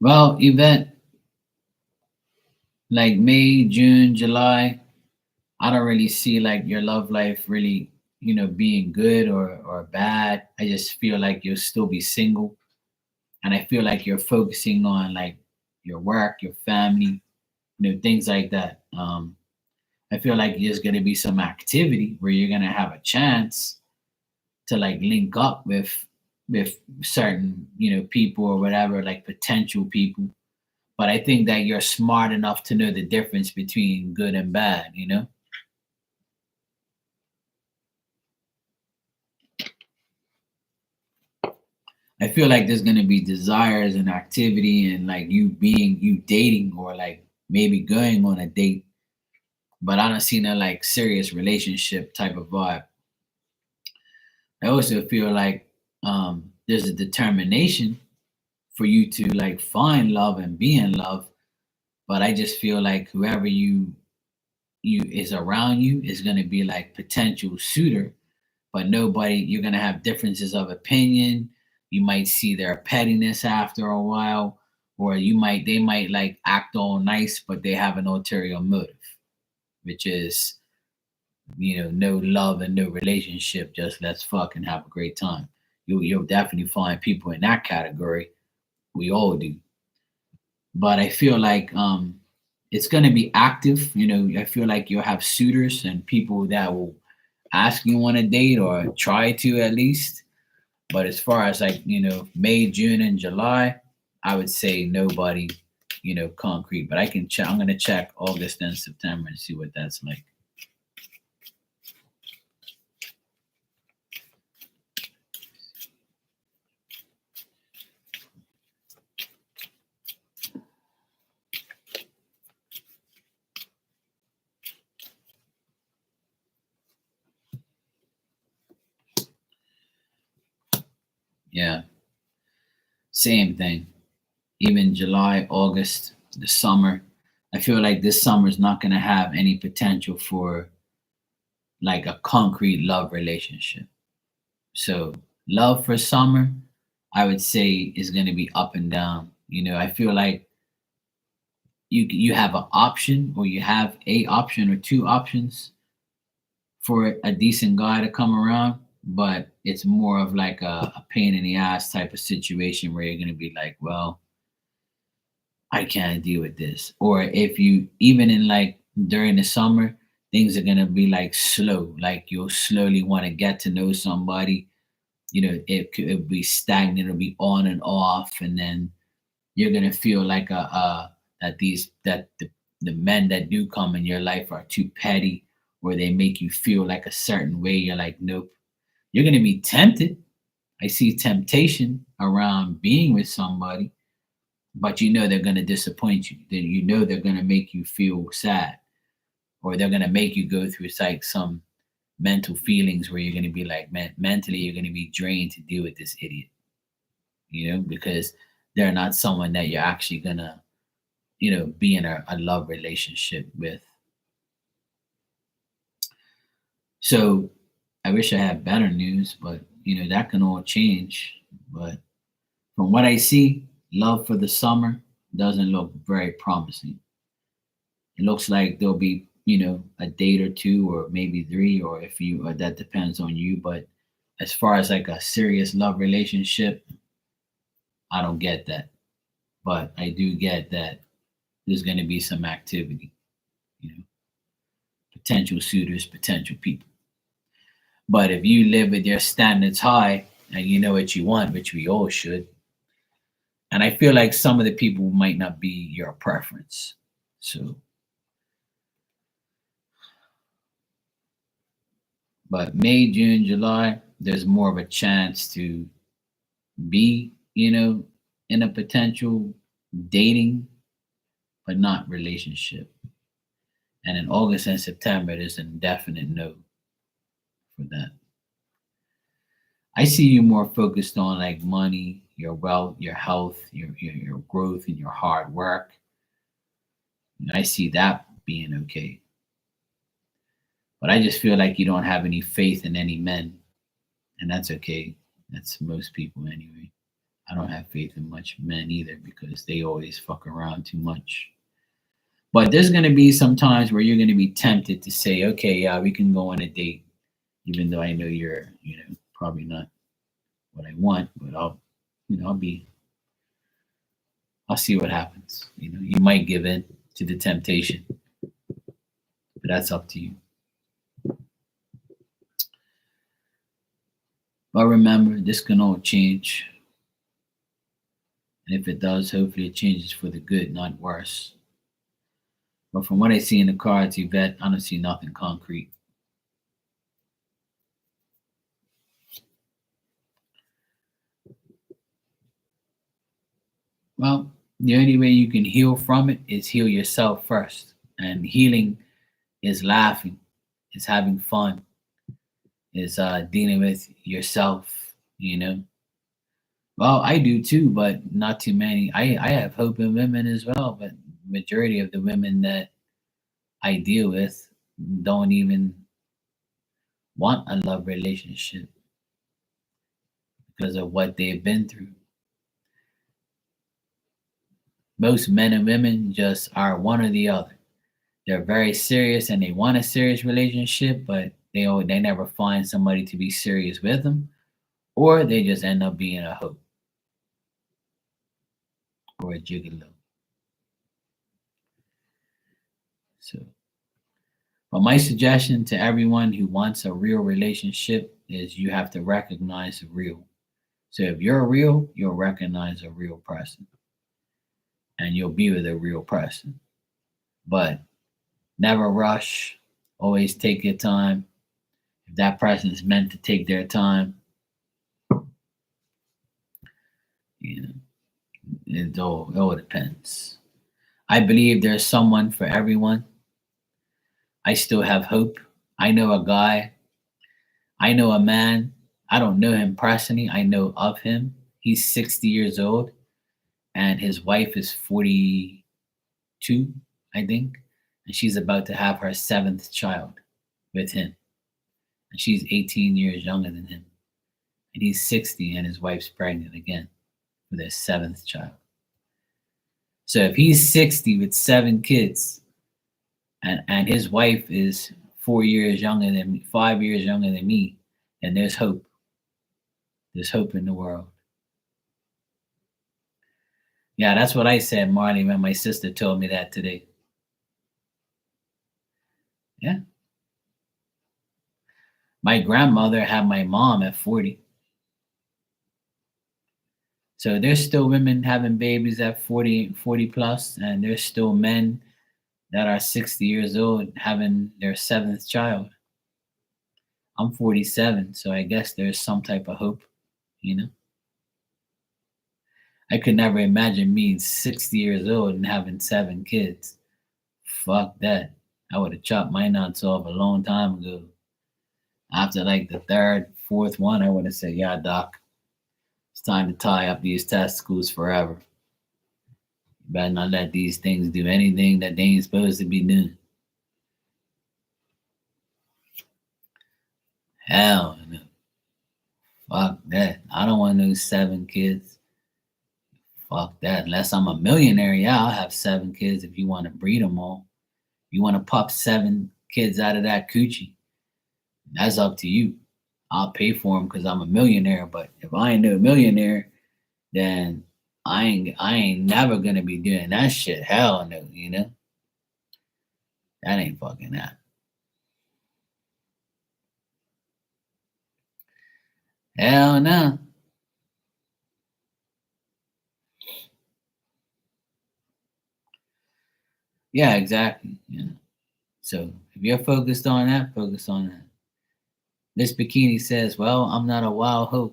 Well, Yvette, like May, June, July, I don't really see like your love life really, being good or bad. I just feel like you'll still be single. And I feel like you're focusing on like your work, your family, things like that. I feel like there's gonna be some activity where you're gonna have a chance to like link up with certain, people or whatever, like potential people. But I think that you're smart enough to know the difference between good and bad. I feel like there's gonna be desires and activity and like you dating or like maybe going on a date, but I don't see no like serious relationship type of vibe. I also feel like there's a determination for you to like find love and be in love, but I just feel like whoever you is around you is gonna be like potential suitor, but nobody you're gonna have differences of opinion. You might see their pettiness after a while, or they might like act all nice, but they have an ulterior motive, which is no love and no relationship, just let's fuck and have a great time. You'll definitely find people in that category. We all do. But I feel like it's gonna be active. I feel like you'll have suitors and people that will ask you on a date or try to at least. But as far as like, May, June, and July, I would say nobody, concrete. But I can check. I'm gonna check August and September and see what that's like. Yeah, same thing. Even July, August, the summer. I feel like this summer is not gonna have any potential for like a concrete love relationship. So love for summer, I would say is going to be up and down. I feel like you have an option, or you have a option or two options for a decent guy to come around, but it's more of like a pain in the ass type of situation where you're going to be like, well, I can't deal with this. Or if you even in like during the summer, things are going to be like slow, like you'll slowly want to get to know somebody. It'll be stagnant, it'll be on and off, and then you're gonna feel like the men that do come in your life are too petty, or they make you feel like a certain way. You're like, nope. You're gonna be tempted. I see temptation around being with somebody, but they're gonna disappoint you. Then they're gonna make you feel sad, or they're gonna make you go through like some mental feelings where you're going to be like, man, mentally you're going to be drained to deal with this idiot, because they're not someone that you're actually going to, be in a love relationship with. So I wish I had better news, but that can all change. But from what I see, love for the summer doesn't look very promising. It looks like there'll be, a date or two, or maybe three, or if you, or that depends on you. But as far as like a serious love relationship, I don't get that. But I do get that there's going to be some activity, you know, potential suitors, potential people. But if you live with your standards high and you know what you want, which we all should, and I feel like some of the people might not be your preference. So, but May, June, July, there's more of a chance to be, in a potential dating, but not relationship. And in August and September, there's an definite no for that. I see you more focused on like money, your wealth, your health, your growth, and your hard work. I see that being okay. But I just feel like you don't have any faith in any men, and that's okay. That's most people anyway. I don't have faith in much men either because they always fuck around too much. But there's gonna be some times where you're gonna be tempted to say, okay, yeah, we can go on a date, even though I know you're, probably not what I want, but I'll see what happens. You might give in to the temptation, but that's up to you. But remember, this can all change. And if it does, hopefully it changes for the good, not worse. But from what I see in the cards, Yvette, I don't see nothing concrete. Well, the only way you can heal from it is heal yourself first. And healing is laughing, is having fun, is dealing with yourself, you know. Well, I do too, but not too many. I have hope in women as well, but majority of the women that I deal with don't even want a love relationship because of what they've been through. Most men and women just are one or the other. They're very serious and they want a serious relationship, but they never find somebody to be serious with them, or they just end up being a hoe or a gigolo. So, but my suggestion to everyone who wants a real relationship is you have to recognize the real. So if you're real, you'll recognize a real person and you'll be with a real person. But never rush. Always take your time. If that person is meant to take their time, you know, it all depends. I believe there's someone for everyone. I still have hope. I know a guy, I know a man. I don't know him personally. I know of him. He's 60 years old and his wife is 42, I think. And she's about to have her seventh child with him. And she's 18 years younger than him. And he's 60 and his wife's pregnant again with their seventh child. So if he's 60 with seven kids and his wife is 4 years younger than me, 5 years younger than me, then there's hope. There's hope in the world. Yeah, that's what I said, Marley, when my sister told me that today. Yeah. My grandmother had my mom at 40. So there's still women having babies at 40 plus, and there's still men that are 60 years old having their seventh child. I'm 47, so I guess there's some type of hope, you know? I could never imagine me 60 years old and having seven kids. Fuck that. I would have chopped my nuts off a long time ago. After like the third, fourth one, I would have said, yeah, doc, it's time to tie up these testicles forever. You better not let these things do anything that they ain't supposed to be doing. Hell no. Fuck that. I don't want no seven kids. Fuck that. Unless I'm a millionaire, yeah, I'll have seven kids if you want to breed them all. You want to pop seven kids out of that coochie. That's up to you. I'll pay for them because I'm a millionaire. But if I ain't no millionaire, then I ain't never gonna be doing that shit. Hell no, you know? That ain't fucking that. Hell no. Yeah, exactly. Yeah. So if you're focused on that, focus on that. Miss Bikini says, well, I'm not a wild hoe.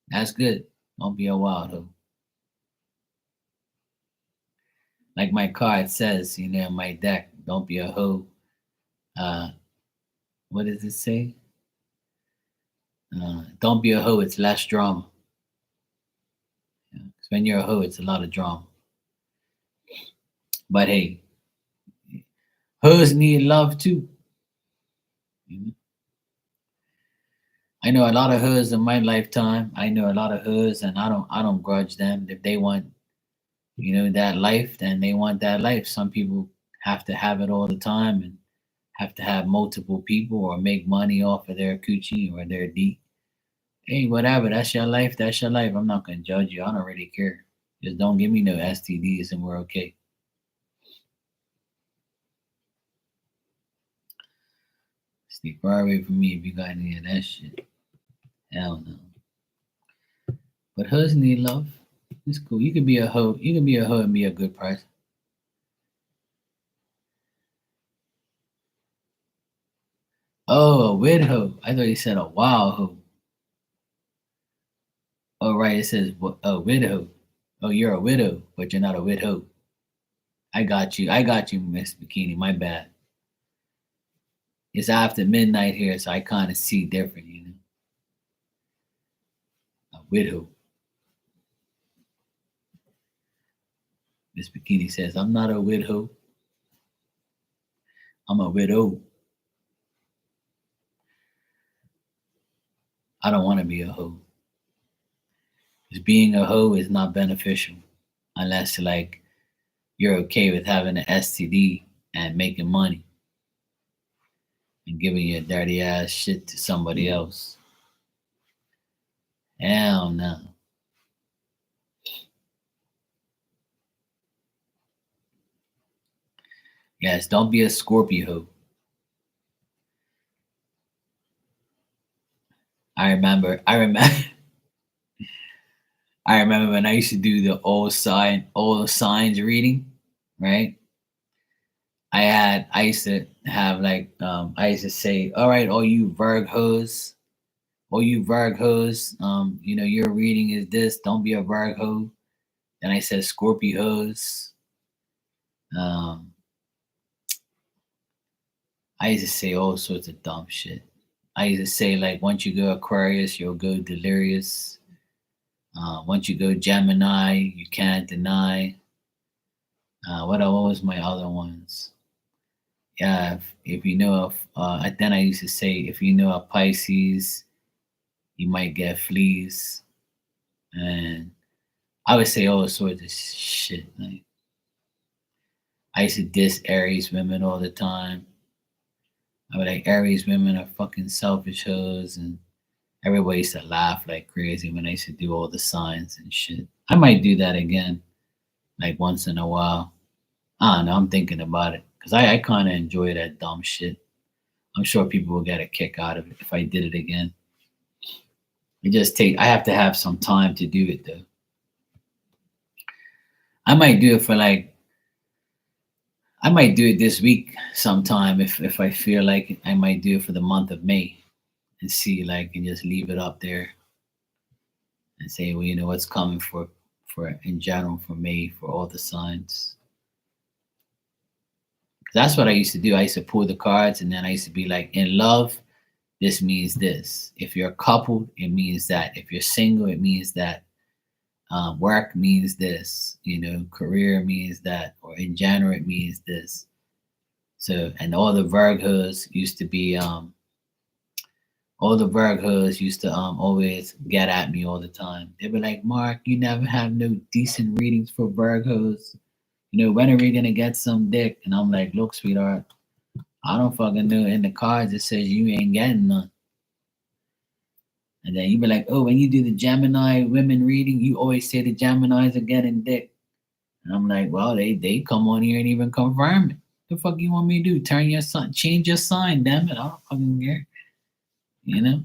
That's good. Don't be a wild hoe. Like my card says, my deck, don't be a hoe. Uh, what does it say? Don't be a hoe, it's less drama. Yeah. 'Cause when you're a hoe, it's a lot of drama. But hey, hoes need love too. You know? I know a lot of hoes in my lifetime. I know a lot of hoes, and I don't grudge them. If they want, that life, then they want that life. Some people have to have it all the time and have to have multiple people or make money off of their coochie or their D. Hey, whatever. That's your life. That's your life. I'm not gonna judge you. I don't really care. Just don't give me no STDs and we're okay. Stay far away from me if you got any of that shit. Hell no. But hoes need love. It's cool. You can be a hoe. You can be a hoe and be a good person. Oh, a wid hoe. I thought you said a wild hoe. Oh, right. It says a widow. Oh, you're a widow, but you're not a widow. I got you. I got you, Miss Bikini. My bad. It's after midnight here, so I kind of see different, you know. A widow. Miss Bikini says, I'm not a widow. I'm a widow. I don't want to be a hoe. Because being a hoe is not beneficial unless, like, you're okay with having an STD and making money and giving your dirty ass shit to somebody else. Hell no. Yes, don't be a Scorpio hoe. I remember I remember when I used to do the old signs reading, right? I used to have like I used to say, all right, all you Virgos, you know, your reading is this, don't be a Virgo. Then I said Scorpios. Um I used to say all sorts of dumb shit. I used to say like once you go Aquarius, you'll go delirious. Once you go Gemini, you can't deny. What was my other ones? Yeah, if you know of, then I used to say, if you know a Pisces, you might get fleas. And I would say all sorts of shit. Like, I used to diss Aries women all the time. I would like, Aries women are fucking selfish hoes. And everybody used to laugh like crazy when I used to do all the signs and shit. I might do that again, like once in a while. I don't know. I'm thinking about it because I kind of enjoy that dumb shit. I'm sure people will get a kick out of it if I did it again. I have to have some time to do it though. I might do it for like, I might do it this week sometime if I feel like it. I might do it for the month of May and see like, and just leave it up there and say, well, you know, what's coming for in general for May for all the signs. That's what I used to do. I used to pull the cards and then I used to be like, in love, this means this. If you're coupled, it means that. If you're single, it means that. Work means this. You know, career means that. Or in general, it means this. So, and all the Virgos used to always get at me all the time. They were like, Mark, you never have no decent readings for Virgos. You know, when are we gonna get some dick? And I'm like, look, sweetheart, I don't fucking know. In the cards, it says you ain't getting none. And then you be like, oh, when you do the Gemini women reading, you always say the Geminis are getting dick. And I'm like, well, they come on here and even confirm it. The fuck you want me to do? Change your sign, damn it. I don't fucking care. You know?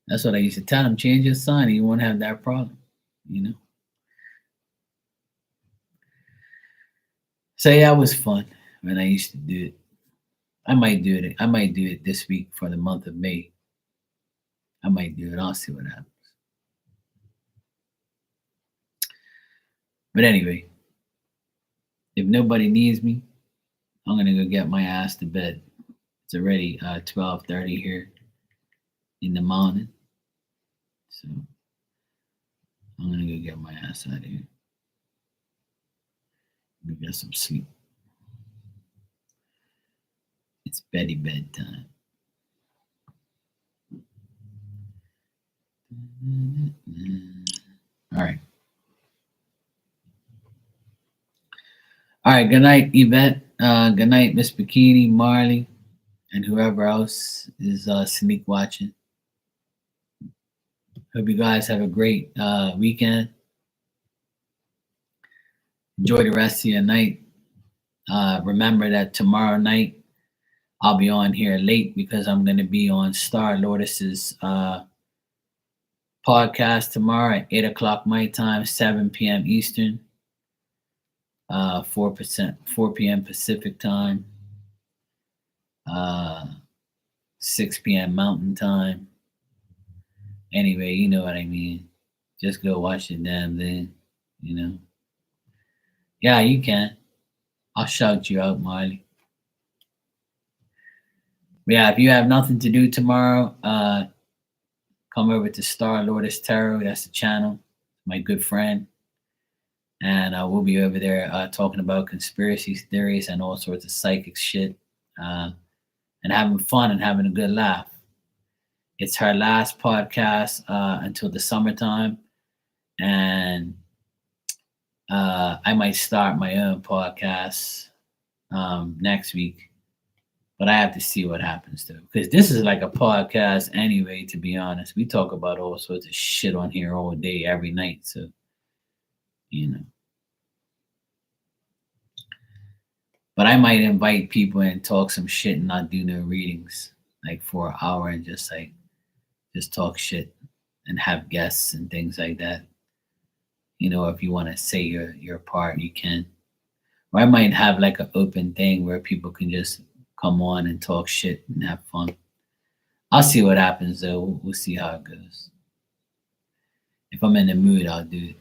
That's what I used to tell them. Change your sign and you won't have that problem. You know? So yeah, it was fun when I used to do it. I might do it. I might do it this week for the month of May. I might do it. I'll see what happens. But anyway, if nobody needs me, I'm gonna go get my ass to bed. It's already 12:30 here in the morning, so I'm gonna go get my ass out of here. Go get some sleep. It's bedtime. All right. All right. Good night, Yvette. Good night, Miss Bikini, Marley, and whoever else is sneak watching. Hope you guys have a great weekend. Enjoy the rest of your night. Remember that tomorrow night I'll be on here late because I'm going to be on Star Lotus's podcast tomorrow at 8 o'clock my time, 7 p.m. Eastern, 4 p.m. Pacific time, 6 p.m. Mountain time, Anyway, you know what I mean. Just go watch the damn thing, you know. Yeah, you can. I'll shout you out, Marley. But yeah, if you have nothing to do tomorrow, come over to Star Lourdes Tarot. That's the channel. My good friend. And we'll be over there talking about conspiracy theories and all sorts of psychic shit, and having fun and having a good laugh. It's her last podcast until the summertime, and I might start my own podcast next week, but I have to see what happens though, because this is like a podcast anyway. To be honest, we talk about all sorts of shit on here all day, every night. So, you know. But I might invite people and talk some shit and not do no readings, like for an hour and just talk shit and have guests and things like that. You know, if you want to say your part, you can. Or I might have like an open thing where people can just come on and talk shit and have fun. I'll see what happens though. We'll see how it goes. If I'm in the mood, I'll do it.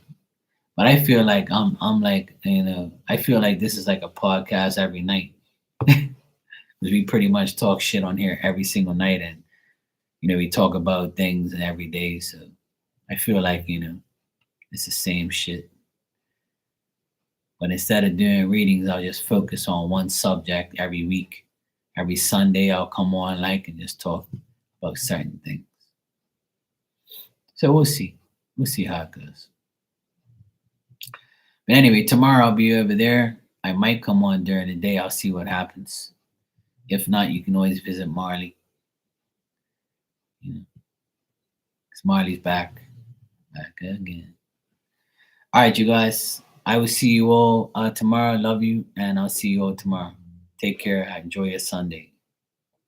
But I feel like I'm like, you know, I feel like this is like a podcast every night. Because we pretty much talk shit on here every single night, and you know, we talk about things every day. So I feel like, you know, it's the same shit. But instead of doing readings, I'll just focus on one subject every week. Every Sunday I'll come on like and just talk about certain things. So we'll see. We'll see how it goes. But anyway, tomorrow I'll be over there. I might come on during the day. I'll see what happens. If not, you can always visit Marley. You know, because Marley's back again. All right, you guys. I will see you all tomorrow. Love you, and I'll see you all tomorrow. Take care. Enjoy your Sunday.